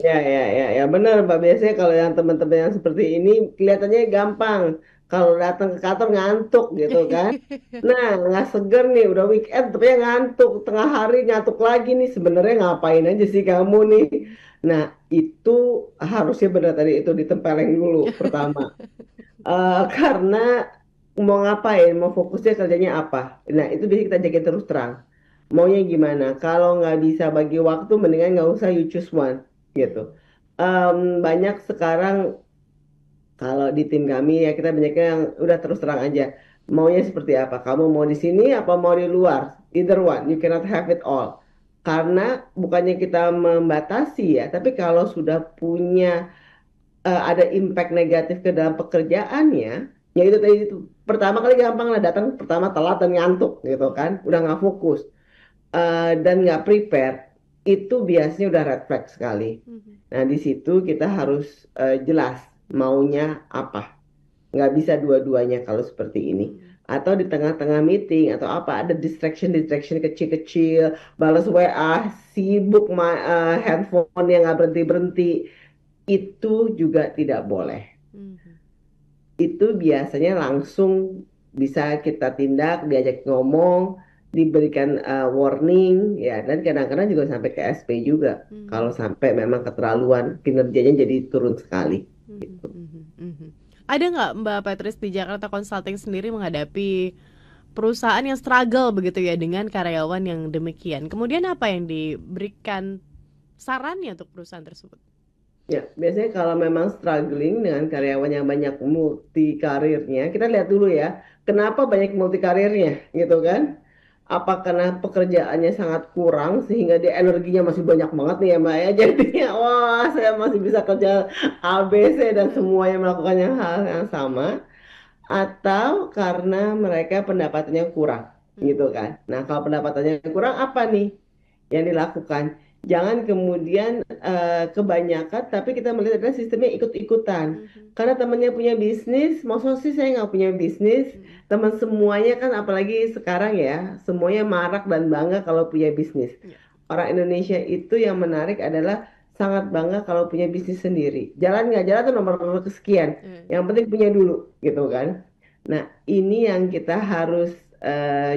Ya, benar Mbak. Biasanya kalau yang teman-teman yang seperti ini kelihatannya gampang. Kalau datang ke kantor ngantuk gitu kan. Nah, nggak seger nih, udah weekend tapi ngantuk. Tengah hari ngantuk lagi nih. Sebenarnya ngapain aja sih kamu nih? Nah, itu harusnya benar tadi itu ditempeleng dulu pertama. Karena mau ngapain, mau fokusnya kerjanya apa. Nah, itu bisa kita jaga terus terang. Maunya gimana? Kalau nggak bisa bagi waktu, mendingan nggak usah, you choose one gitu. Banyak sekarang kalau di tim kami ya, kita banyaknya yang udah terus terang aja. Maunya seperti apa? Kamu mau di sini apa mau di luar? Either one, you cannot have it all. Karena bukannya kita membatasi ya, tapi kalau sudah punya ada impact negatif ke dalam pekerjaannya, ya itu tadi itu. Pertama kali gampang lah, datang pertama telat dan ngantuk gitu kan, udah nggak fokus dan nggak prepare, itu biasanya udah red flag sekali. Nah di situ kita harus jelas maunya apa. Nggak bisa dua-duanya kalau seperti ini. Atau di tengah-tengah meeting atau apa ada distraction kecil-kecil, balas WA, sibuk handphone yang nggak berhenti-berhenti, itu juga tidak boleh. Itu biasanya langsung bisa kita tindak, diajak ngomong, diberikan warning ya, dan kadang-kadang juga sampai ke SP juga. Kalau sampai memang keterlaluan, kinerjanya jadi turun sekali gitu. Ada nggak Mbak Patrice di Jakarta Consulting sendiri menghadapi perusahaan yang struggle begitu ya dengan karyawan yang demikian? Kemudian apa yang diberikan sarannya untuk perusahaan tersebut? Ya, biasanya kalau memang struggling dengan karyawan yang banyak multi karirnya, kita lihat dulu ya, kenapa banyak multi karirnya gitu kan? Apa karena pekerjaannya sangat kurang sehingga dia energinya masih banyak banget nih ya Mbak ya. Jadinya wah saya masih bisa kerja A, B, C dan semuanya melakukan hal yang sama. Atau karena mereka pendapatannya kurang gitu kan. Nah kalau pendapatannya kurang apa nih yang dilakukan? Jangan kemudian kebanyakan tapi kita melihat adalah sistemnya ikut-ikutan. Karena temannya punya bisnis, maksud sih saya nggak punya bisnis. Teman semuanya kan apalagi sekarang ya, semuanya marak dan bangga kalau punya bisnis. Orang Indonesia itu yang menarik adalah sangat bangga kalau punya bisnis sendiri. Jalan nggak jalan itu nomor kesekian. Yang penting punya dulu gitu kan. Nah, ini yang kita harus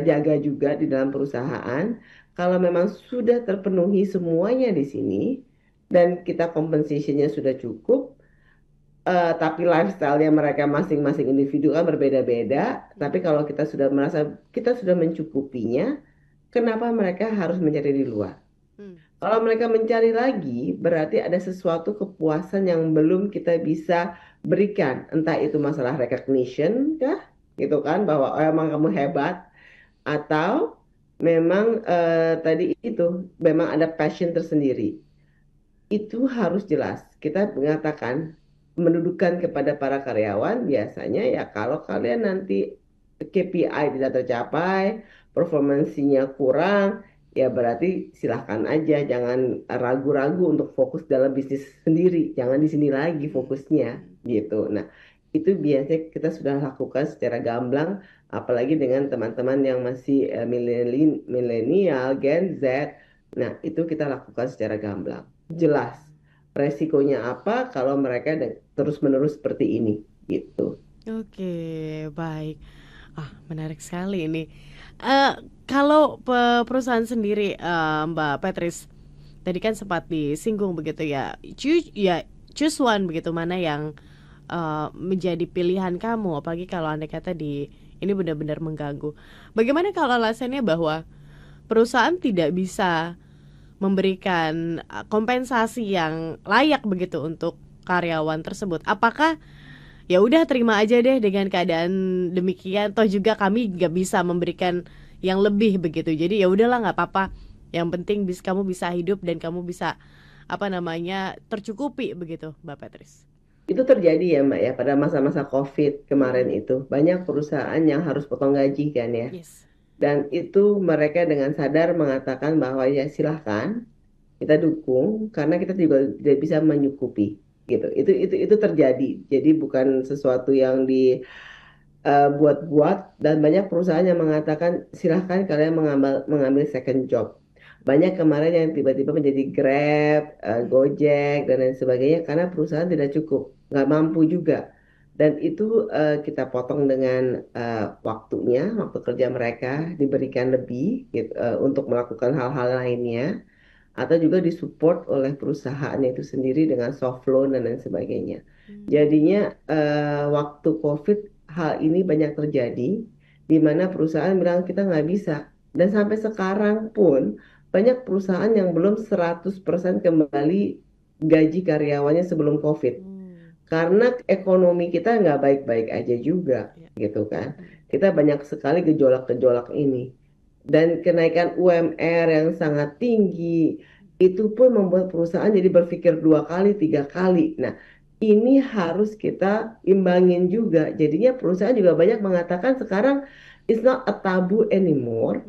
jaga juga di dalam perusahaan. Kalau memang sudah terpenuhi semuanya di sini dan kita compensation-nya sudah cukup, tapi lifestyle-nya mereka masing-masing individu kan berbeda-beda. Tapi kalau kita sudah merasa kita sudah mencukupinya, kenapa mereka harus mencari di luar? Kalau mereka mencari lagi, berarti ada sesuatu kepuasan yang belum kita bisa berikan. Entah itu masalah recognition kah, gitu kan, bahwa oh, emang kamu hebat, atau memang tadi itu memang ada passion tersendiri. Itu harus jelas. Kita mengatakan mendudukan kepada para karyawan biasanya ya kalau kalian nanti KPI tidak tercapai, performansinya kurang, ya berarti silahkan aja, jangan ragu-ragu untuk fokus dalam bisnis sendiri, jangan di sini lagi fokusnya gitu. Nah, itu biasanya kita sudah lakukan secara gamblang, apalagi dengan teman-teman yang masih milenial, Gen Z. Nah, itu kita lakukan secara gamblang. Jelas resikonya apa kalau mereka terus-menerus seperti ini gitu. Oke, baik. Menarik sekali ini. Kalau perusahaan sendiri, Mbak Patrice, tadi kan sempat disinggung begitu ya. Choose one begitu, mana yang menjadi pilihan kamu, apalagi kalau Anda kata ini benar-benar mengganggu. Bagaimana kalau alasannya bahwa perusahaan tidak bisa memberikan kompensasi yang layak begitu untuk karyawan tersebut? Apakah ya udah terima aja deh dengan keadaan demikian, toh juga kami gak bisa memberikan yang lebih begitu, jadi ya udahlah nggak apa-apa, yang penting kamu bisa hidup dan kamu bisa tercukupi begitu, Mbak Patrice? Itu terjadi ya Mbak ya pada masa-masa COVID kemarin itu banyak perusahaan yang harus potong gaji kan ya. Yes. Dan itu mereka dengan sadar mengatakan bahwa ya silahkan kita dukung karena kita juga tidak bisa menyukupi gitu. Itu terjadi. Jadi bukan sesuatu yang buat-buat, dan banyak perusahaan yang mengatakan silahkan kalian mengambil second job. Banyak kemarin yang tiba-tiba menjadi Grab, Gojek dan lain sebagainya karena perusahaan tidak cukup, nggak mampu juga. Dan itu kita potong dengan waktu kerja mereka diberikan lebih gitu, untuk melakukan hal-hal lainnya, atau juga disupport oleh perusahaan itu sendiri dengan soft loan dan lain sebagainya. Jadinya waktu COVID hal ini banyak terjadi, di mana perusahaan bilang kita nggak bisa. Dan sampai sekarang pun banyak perusahaan yang belum 100% kembali gaji karyawannya sebelum COVID. Karena ekonomi kita nggak baik-baik aja juga, gitu kan. Kita banyak sekali gejolak-gejolak ini. Dan kenaikan UMR yang sangat tinggi, itu pun membuat perusahaan jadi berpikir 2 kali, 3 kali. Nah, ini harus kita imbangin juga. Jadinya perusahaan juga banyak mengatakan sekarang it's not a taboo anymore,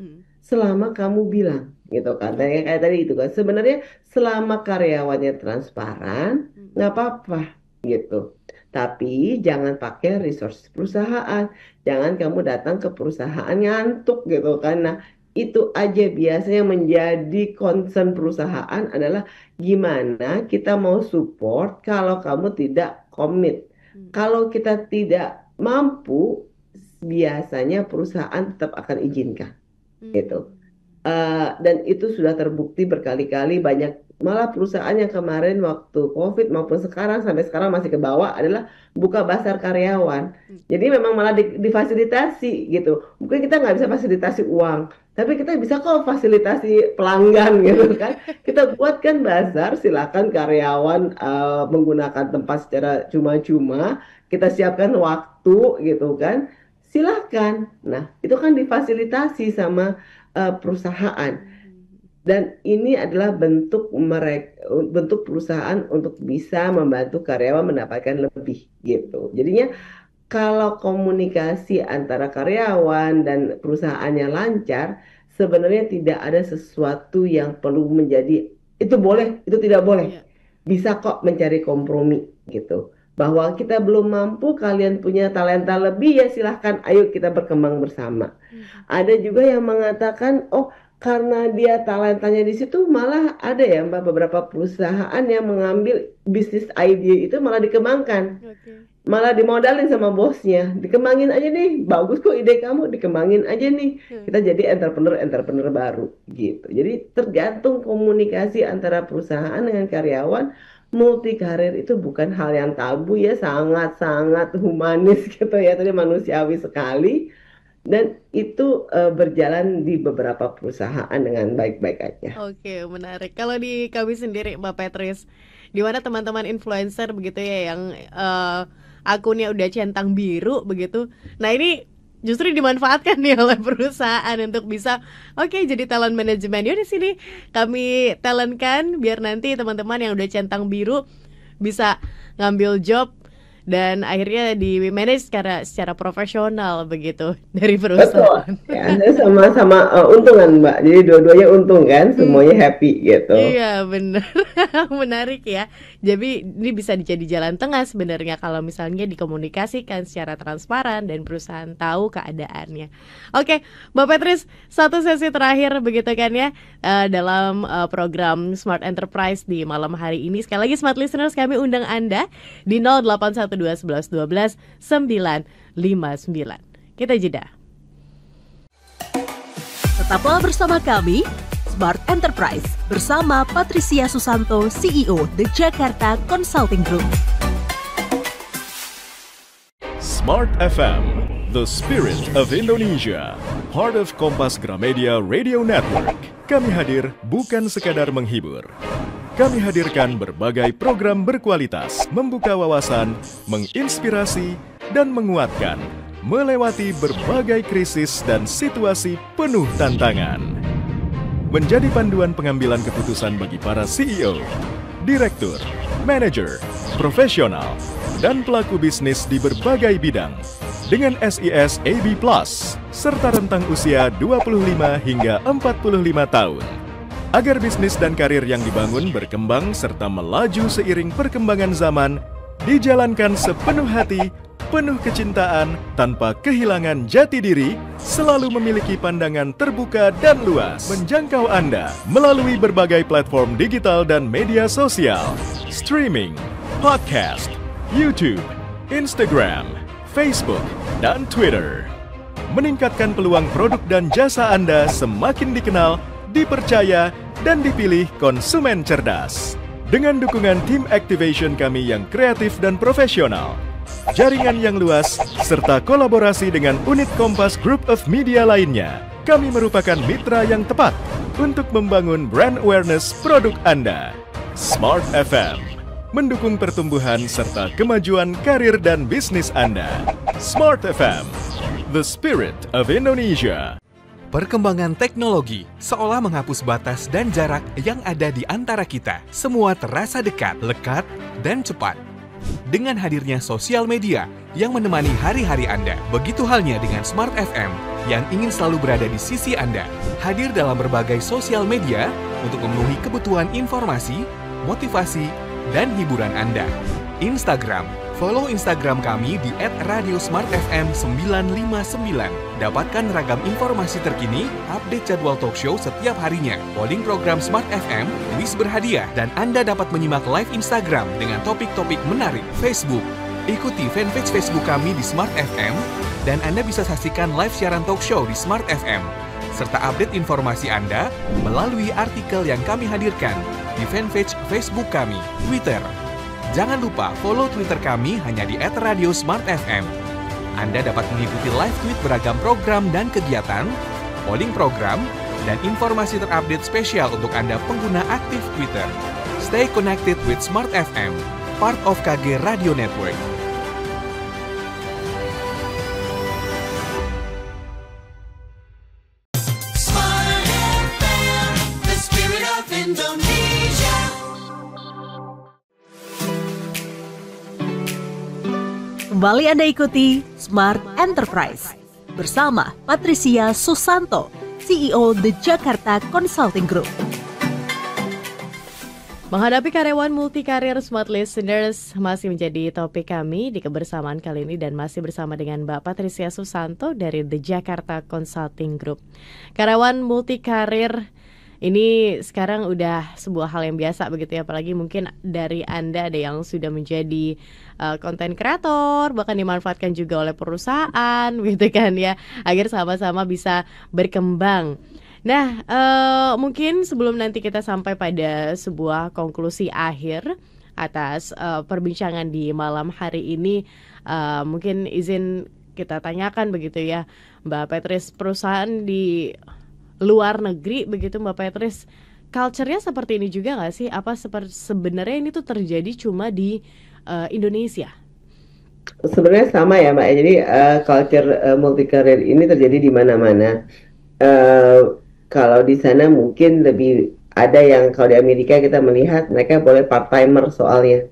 selama kamu bilang, gitu kan. Dan kayak tadi itu kan, sebenarnya selama karyawannya transparan, nggak apa-apa gitu. Tapi jangan pakai resource perusahaan. Jangan kamu datang ke perusahaan ngantuk gitu kan. Nah, itu aja biasanya menjadi concern perusahaan adalah gimana kita mau support kalau kamu tidak komit. Kalau kita tidak mampu, biasanya perusahaan tetap akan izinkan gitu. Dan itu sudah terbukti berkali-kali. Banyak malah perusahaan yang kemarin waktu COVID maupun sekarang sampai sekarang masih ke bawah adalah buka basar karyawan. Jadi memang malah difasilitasi gitu. Mungkin kita nggak bisa fasilitasi uang, tapi kita bisa kok fasilitasi pelanggan gitu kan. Kita buatkan bazar, silakan karyawan menggunakan tempat secara cuma-cuma, kita siapkan waktu gitu kan. Silahkan. Nah, itu kan difasilitasi sama perusahaan. Dan ini adalah bentuk perusahaan untuk bisa membantu karyawan mendapatkan lebih gitu. Jadinya kalau komunikasi antara karyawan dan perusahaannya lancar, sebenarnya tidak ada sesuatu yang perlu menjadi itu boleh, itu tidak boleh. Bisa kok mencari kompromi gitu. Bahwa kita belum mampu, kalian punya talenta lebih ya silahkan, ayo kita berkembang bersama. Ada juga yang mengatakan, oh karena dia talentanya di situ, malah ada ya Mbak beberapa perusahaan yang mengambil bisnis idea itu malah dikembangkan. Malah dimodalin sama bosnya, dikembangin aja nih, bagus kok ide kamu, dikembangin aja nih, kita jadi entrepreneur baru gitu. Jadi tergantung komunikasi antara perusahaan dengan karyawan. Multi karir itu bukan hal yang tabu ya, sangat-sangat humanis gitu ya, tadi manusiawi sekali. Dan itu berjalan di beberapa perusahaan dengan baik-baik aja. Oke, menarik. Kalau di kami sendiri, Mbak Patrice, di mana teman-teman influencer begitu ya yang akunnya udah centang biru begitu. Nah ini justru dimanfaatkan nih oleh perusahaan untuk bisa jadi talent management. Yaudah sini kami talentkan biar nanti teman-teman yang udah centang biru bisa ngambil job dan akhirnya di manage secara profesional begitu dari perusahaan. Betul. Ya, sama-sama untungan Mbak. Jadi dua-duanya untung kan, semuanya happy gitu. Iya benar, menarik ya. Jadi ini bisa jadi jalan tengah sebenarnya kalau misalnya dikomunikasikan secara transparan dan perusahaan tahu keadaannya. Oke, Mbak Patrice, satu sesi terakhir begitu kan ya dalam program Smart Enterprise di malam hari ini. Sekali lagi Smart Listeners, kami undang Anda di 0812 11 12 959. Kita jeda. Tetaplah bersama kami, Smart Enterprise, bersama Patricia Susanto, CEO The Jakarta Consulting Group. Smart FM, the spirit of Indonesia. Part of Kompas Gramedia Radio Network. Kami hadir bukan sekadar menghibur. Kami hadirkan berbagai program berkualitas, membuka wawasan, menginspirasi, dan menguatkan, melewati berbagai krisis dan situasi penuh tantangan. Menjadi panduan pengambilan keputusan bagi para CEO, direktur, manajer, profesional, dan pelaku bisnis di berbagai bidang. Dengan SIS AB+, serta rentang usia 25 hingga 45 tahun. Agar bisnis dan karir yang dibangun berkembang serta melaju seiring perkembangan zaman, dijalankan sepenuh hati, penuh kecintaan, tanpa kehilangan jati diri, selalu memiliki pandangan terbuka dan luas, menjangkau Anda melalui berbagai platform digital dan media sosial, streaming, podcast, YouTube, Instagram, Facebook, dan Twitter. Meningkatkan peluang produk dan jasa Anda semakin dikenal, dipercaya, dan dipilih konsumen cerdas. Dengan dukungan tim activation kami yang kreatif dan profesional, jaringan yang luas, serta kolaborasi dengan unit Kompas Group of Media lainnya, kami merupakan mitra yang tepat untuk membangun brand awareness produk Anda. Smart FM, mendukung pertumbuhan serta kemajuan karir dan bisnis Anda. Smart FM, the spirit of Indonesia. Perkembangan teknologi seolah menghapus batas dan jarak yang ada di antara kita. Semua terasa dekat, lekat, dan cepat. Dengan hadirnya sosial media yang menemani hari-hari Anda. Begitu halnya dengan Smart FM yang ingin selalu berada di sisi Anda. Hadir dalam berbagai sosial media untuk memenuhi kebutuhan informasi, motivasi, dan hiburan Anda. Instagram. Follow Instagram kami di @radiosmartfm959. Dapatkan ragam informasi terkini, update jadwal talk show setiap harinya, polling program Smart FM, kuis berhadiah, dan Anda dapat menyimak live Instagram dengan topik-topik menarik. Facebook. Ikuti fanpage Facebook kami di Smart FM, dan Anda bisa saksikan live siaran talk show di Smart FM, serta update informasi Anda melalui artikel yang kami hadirkan di fanpage Facebook kami. Twitter. Jangan lupa follow Twitter kami hanya di @radiosmartfm. Anda dapat mengikuti live tweet beragam program dan kegiatan, polling program, dan informasi terupdate spesial untuk Anda pengguna aktif Twitter. Stay connected with Smart FM, part of KG Radio Network. Smart Kembali Anda ikuti Smart Enterprise bersama Patricia Susanto, CEO The Jakarta Consulting Group. Menghadapi karyawan multikarir, Smart Listeners masih menjadi topik kami di kebersamaan kali ini dan masih bersama dengan Mbak Patricia Susanto dari The Jakarta Consulting Group. Karyawan multikarir ini sekarang udah sebuah hal yang biasa begitu ya, apalagi mungkin dari Anda ada yang sudah menjadi konten kreator, bahkan dimanfaatkan juga oleh perusahaan gitu kan ya, agar sama-sama bisa berkembang. Nah, mungkin sebelum nanti kita sampai pada sebuah konklusi akhir atas perbincangan di malam hari ini, mungkin izin kita tanyakan begitu ya, Mbak Patris, perusahaan di luar negeri begitu Mbak Patris, culture-nya seperti ini juga nggak sih? Apa sebenarnya ini tuh terjadi cuma di Indonesia? Sebenarnya sama ya Mbak. Jadi culture multikarir ini terjadi di mana-mana. Kalau di sana mungkin lebih ada yang, kalau di Amerika kita melihat mereka boleh part-timer soalnya.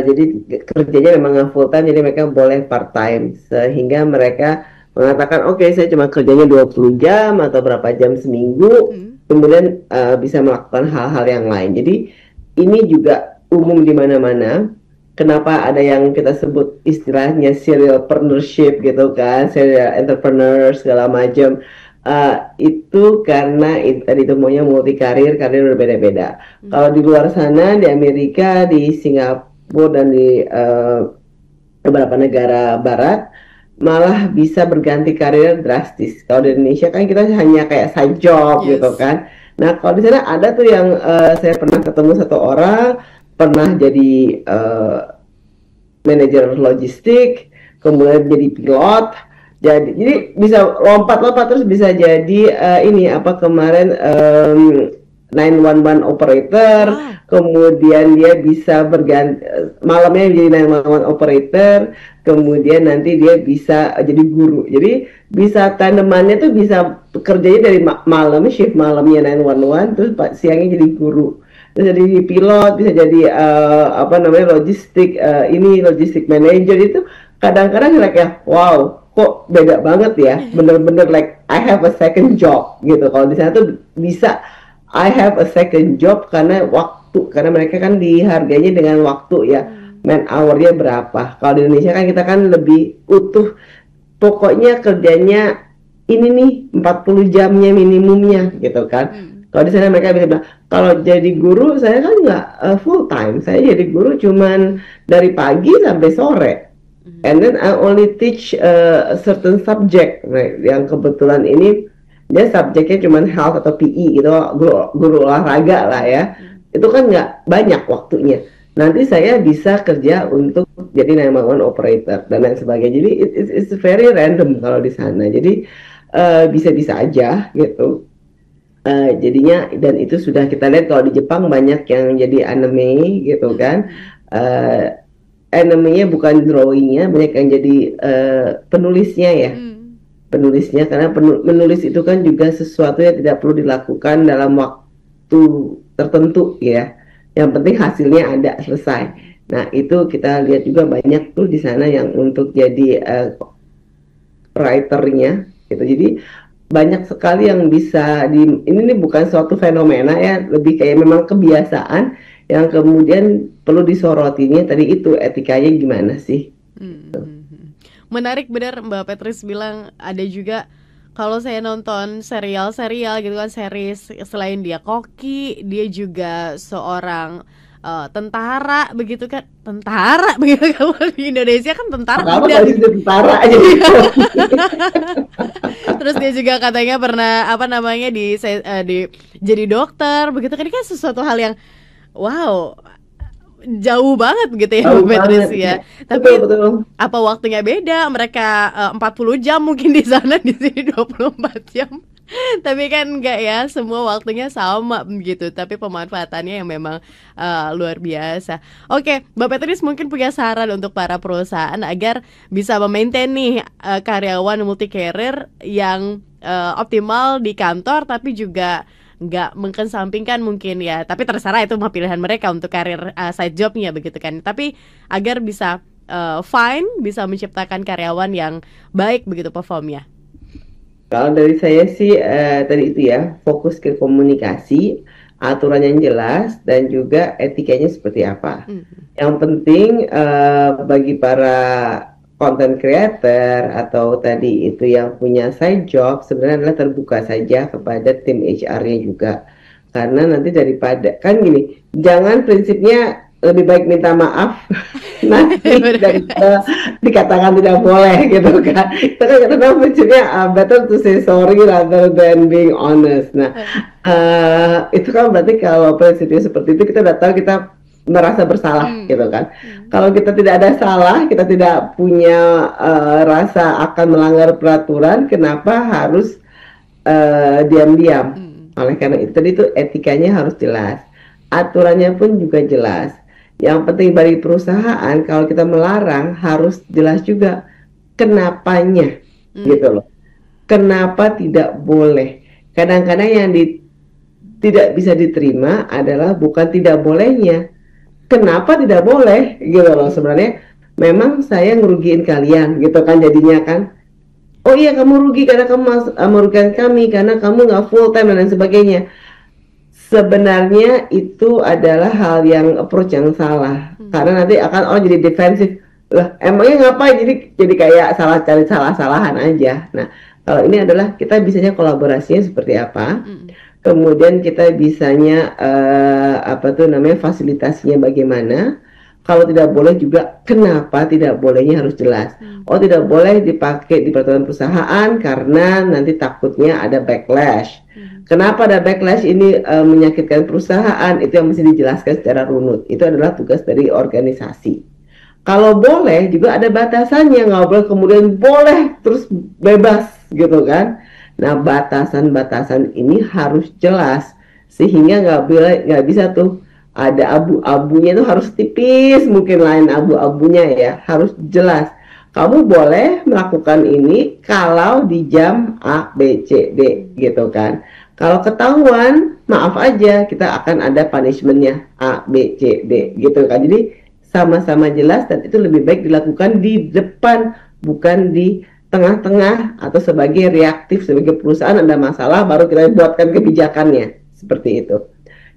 Jadi kerjanya memang full time, jadi mereka boleh part-time sehingga mereka mengatakan oke, saya cuma kerjanya 20 jam atau berapa jam seminggu, kemudian bisa melakukan hal-hal yang lain. Jadi ini juga umum di mana-mana. Kenapa ada yang kita sebut istilahnya serialpreneurship gitu kan, serial entrepreneur segala macam. Itu karena tadi itu maunya multikarir, karir berbeda-beda. Kalau di luar sana, di Amerika, di Singapura dan di beberapa negara barat, malah bisa berganti karir drastis. Kalau di Indonesia kan kita hanya kayak side job gitu kan. Nah kalau di sana ada tuh yang saya pernah ketemu satu orang pernah jadi manajer logistik, kemudian jadi pilot, jadi bisa lompat-lompat terus bisa jadi ini apa kemarin 911 operator, kemudian dia bisa berganti malamnya jadi 911 operator, kemudian nanti dia bisa jadi guru. Jadi bisa tandemannya tuh bisa kerjanya dari malam, shift malamnya 911, terus siangnya jadi guru. Terus jadi pilot, bisa jadi logistik, logistik manager. Itu kadang-kadang kayak wow, kok beda banget ya, bener-bener like I have a second job gitu. Kalau di sana tuh bisa I have a second job karena waktu, karena mereka kan dihargainya dengan waktu ya, man hour-nya berapa. Kalau di Indonesia kan kita kan lebih utuh, pokoknya kerjanya ini nih 40 jamnya minimumnya gitu kan. Kalau di sana mereka bisa bilang, kalau jadi guru saya kan nggak full time, saya jadi guru cuman dari pagi sampai sore. And then I only teach a certain subject, right? Yang kebetulan ini dia subjeknya cuma health atau PE gitu, guru olahraga lah ya. Itu kan nggak banyak waktunya. Nanti saya bisa kerja untuk jadi 911 operator dan lain sebagainya. Jadi it's very random kalau di sana. Jadi bisa-bisa aja gitu. Jadinya, dan itu sudah kita lihat kalau di Jepang banyak yang jadi anime gitu kan. Animenya bukan drawingnya, banyak yang jadi penulisnya ya. Penulisnya, karena menulis itu kan juga sesuatu yang tidak perlu dilakukan dalam waktu tertentu ya. Yang penting hasilnya ada, selesai. Nah itu kita lihat juga banyak tuh di sana yang untuk jadi writernya gitu. Jadi banyak sekali yang bisa ini bukan suatu fenomena ya, lebih kayak memang kebiasaan yang kemudian perlu disorotinya tadi itu etikanya gimana sih. Menarik benar Mbak Patris bilang, ada juga kalau saya nonton serial gitu kan, series, selain dia koki, dia juga seorang tentara begitu kan, tentara begitu. Kalau di Indonesia kan tentara udah tentara aja. Terus dia juga katanya pernah jadi dokter begitu kan, ini kan sesuatu hal yang wow, jauh banget gitu ya Mbak Patris ya. Tapi betul. Apa waktunya beda? Mereka 40 jam mungkin di sana, di sini 24 jam. Tapi kan enggak ya, semua waktunya sama begitu. Tapi pemanfaatannya yang memang luar biasa. Oke, Mbak Patris mungkin punya saran untuk para perusahaan agar bisa memaintain nih karyawan multikarir yang optimal di kantor, tapi juga nggak mengesampingkan mungkin ya. Tapi terserah, itu mah pilihan mereka untuk karir side jobnya begitu kan. Tapi agar bisa fine, bisa menciptakan karyawan yang baik begitu performnya? Kalau dari saya sih tadi itu ya, fokus ke komunikasi, aturan yang jelas, dan juga etikanya seperti apa. Yang penting bagi para content creator atau tadi itu yang punya side job sebenarnya adalah terbuka saja kepada tim HR-nya juga. Karena nanti daripada, kan gini, jangan prinsipnya lebih baik minta maaf nanti daripada dikatakan tidak boleh gitu kan. Itu kan karena prinsipnya better to say sorry rather than being honest. Nah, itu kan berarti kalau prinsipnya seperti itu kita udah tahu kita merasa bersalah gitu kan. Kalau kita tidak ada salah, kita tidak punya rasa akan melanggar peraturan, kenapa harus diam-diam? Oleh karena itu tadi itu etikanya harus jelas, aturannya pun juga jelas. Yang penting bagi perusahaan kalau kita melarang harus jelas juga kenapanya gitu loh. Kenapa tidak boleh? Kadang-kadang yang tidak bisa diterima adalah bukan tidak bolehnya. Kenapa tidak boleh gitu loh, sebenarnya memang saya ngerugiin kalian gitu kan jadinya kan. Oh iya kamu rugi karena kamu merugikan kami karena kamu nggak full time dan lain sebagainya. Sebenarnya itu adalah hal yang approach yang salah. Karena nanti akan orang jadi defensif. Lah emangnya ngapain jadi kayak cari salah-salahan aja. Nah, kalau ini adalah kita bisanya kolaborasinya seperti apa? Kemudian kita bisanya fasilitasinya bagaimana? Kalau tidak boleh juga kenapa tidak bolehnya harus jelas. Oh tidak boleh dipakai di peraturan perusahaan karena nanti takutnya ada backlash. Kenapa ada backlash ini menyakitkan perusahaan? Itu yang mesti dijelaskan secara runut. Itu adalah tugas dari organisasi. Kalau boleh juga ada batasannya, nggak boleh kemudian boleh terus bebas gitu kan. Nah batasan-batasan ini harus jelas sehingga nggak bisa tuh ada abu-abunya, itu harus tipis mungkin lain abu-abunya ya, harus jelas. Kamu boleh melakukan ini kalau di jam A, B, C, D gitu kan. Kalau ketahuan, maaf aja kita akan ada punishmentnya A, B, C, D gitu kan. Jadi sama-sama jelas dan itu lebih baik dilakukan di depan bukan di tengah-tengah atau sebagai reaktif sebagai perusahaan ada masalah baru kita buatkan kebijakannya seperti itu.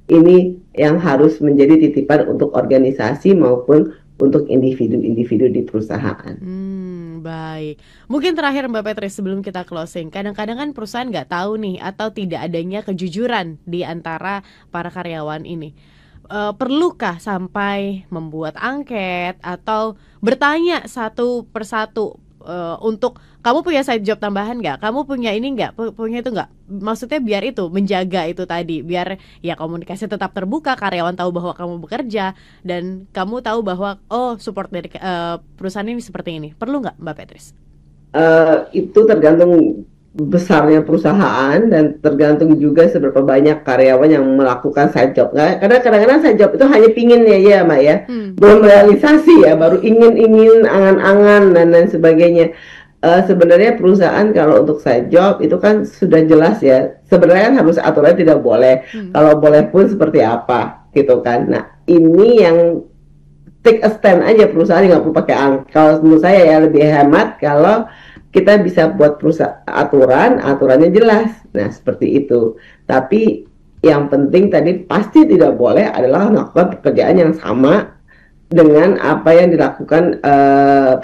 Ini yang harus menjadi titipan untuk organisasi maupun untuk individu-individu di perusahaan. Baik. Mungkin terakhir Mbak Petri sebelum kita closing, kadang-kadang kan perusahaan nggak tahu nih atau tidak adanya kejujuran di antara para karyawan ini. Perlukah sampai membuat angket atau bertanya satu persatu untuk kamu punya side job tambahan nggak? Kamu punya ini nggak? Punya itu nggak? Maksudnya biar itu menjaga itu tadi, biar ya komunikasi tetap terbuka, karyawan tahu bahwa kamu bekerja dan kamu tahu bahwa support dari perusahaan ini seperti ini. Perlu nggak Mbak Petris? Itu tergantung besarnya perusahaan dan tergantung juga seberapa banyak karyawan yang melakukan side job. Karena kadang-kadang side job itu hanya pingin ya Mbak ya, belum realisasi ya, baru ingin angan-angan dan lain sebagainya. Sebenarnya perusahaan kalau untuk side job itu kan sudah jelas ya, sebenarnya kan harus aturannya tidak boleh. Kalau boleh pun seperti apa gitu kan. Nah ini yang take a stand aja, perusahaan nggak perlu pakai angka. Kalau menurut saya ya lebih hemat kalau kita bisa buat aturannya jelas. Nah seperti itu. Tapi yang penting tadi pasti tidak boleh adalah melakukan pekerjaan yang sama dengan apa yang dilakukan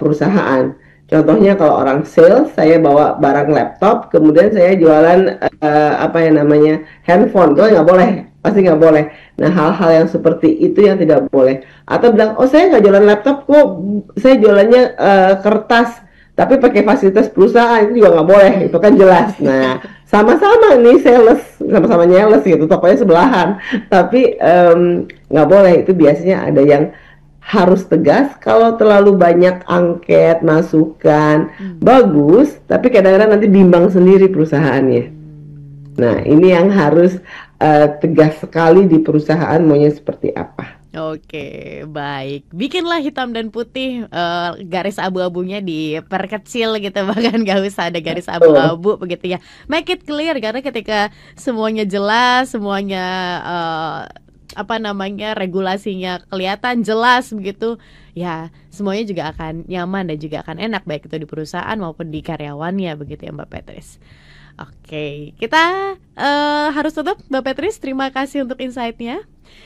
perusahaan. Contohnya kalau orang sales, saya bawa barang laptop, kemudian saya jualan handphone, itu nggak boleh, pasti nggak boleh. Nah hal-hal yang seperti itu yang tidak boleh. Atau bilang, oh saya nggak jualan laptop kok, saya jualannya kertas, tapi pakai fasilitas perusahaan, itu juga nggak boleh, itu kan jelas. Nah sama-sama nih sales, sama-sama nyales gitu, tokonya sebelahan, tapi nggak boleh. Itu biasanya ada yang harus tegas. Kalau terlalu banyak angket, masukan, bagus, tapi kadang-kadang nanti bimbang sendiri perusahaannya. Nah ini yang harus tegas sekali di perusahaan maunya seperti apa. Oke, baik. Bikinlah hitam dan putih, garis abu-abunya diperkecil gitu, bahkan gak usah ada garis abu-abu begitu ya. Make it clear, karena ketika semuanya jelas, semuanya regulasinya kelihatan jelas begitu, ya semuanya juga akan nyaman dan juga akan enak baik itu di perusahaan maupun di karyawannya begitu ya Mbak Petris. Oke, kita harus tutup Mbak Petris. Terima kasih untuk insight-nya.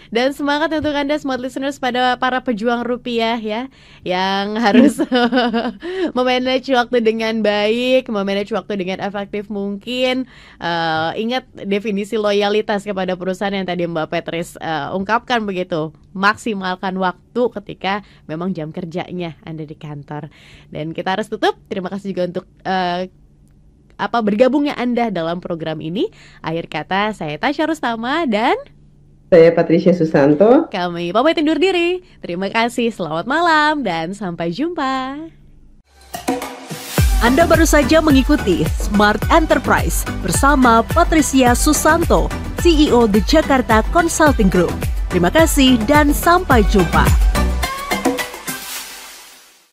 Dan semangat untuk Anda smart listeners, pada para pejuang rupiah ya, yang harus memanage waktu dengan baik, memanage waktu dengan efektif mungkin. Ingat definisi loyalitas kepada perusahaan yang tadi Mbak Petris ungkapkan begitu. Maksimalkan waktu ketika memang jam kerjanya Anda di kantor. Dan kita harus tutup. Terima kasih juga untuk bergabungnya Anda dalam program ini. Akhir kata, saya Tasya Rustama dan saya Patricia Susanto. Kami pamit undur diri. Terima kasih, selamat malam, dan sampai jumpa. Anda baru saja mengikuti Smart Enterprise bersama Patricia Susanto, CEO The Jakarta Consulting Group. Terima kasih dan sampai jumpa.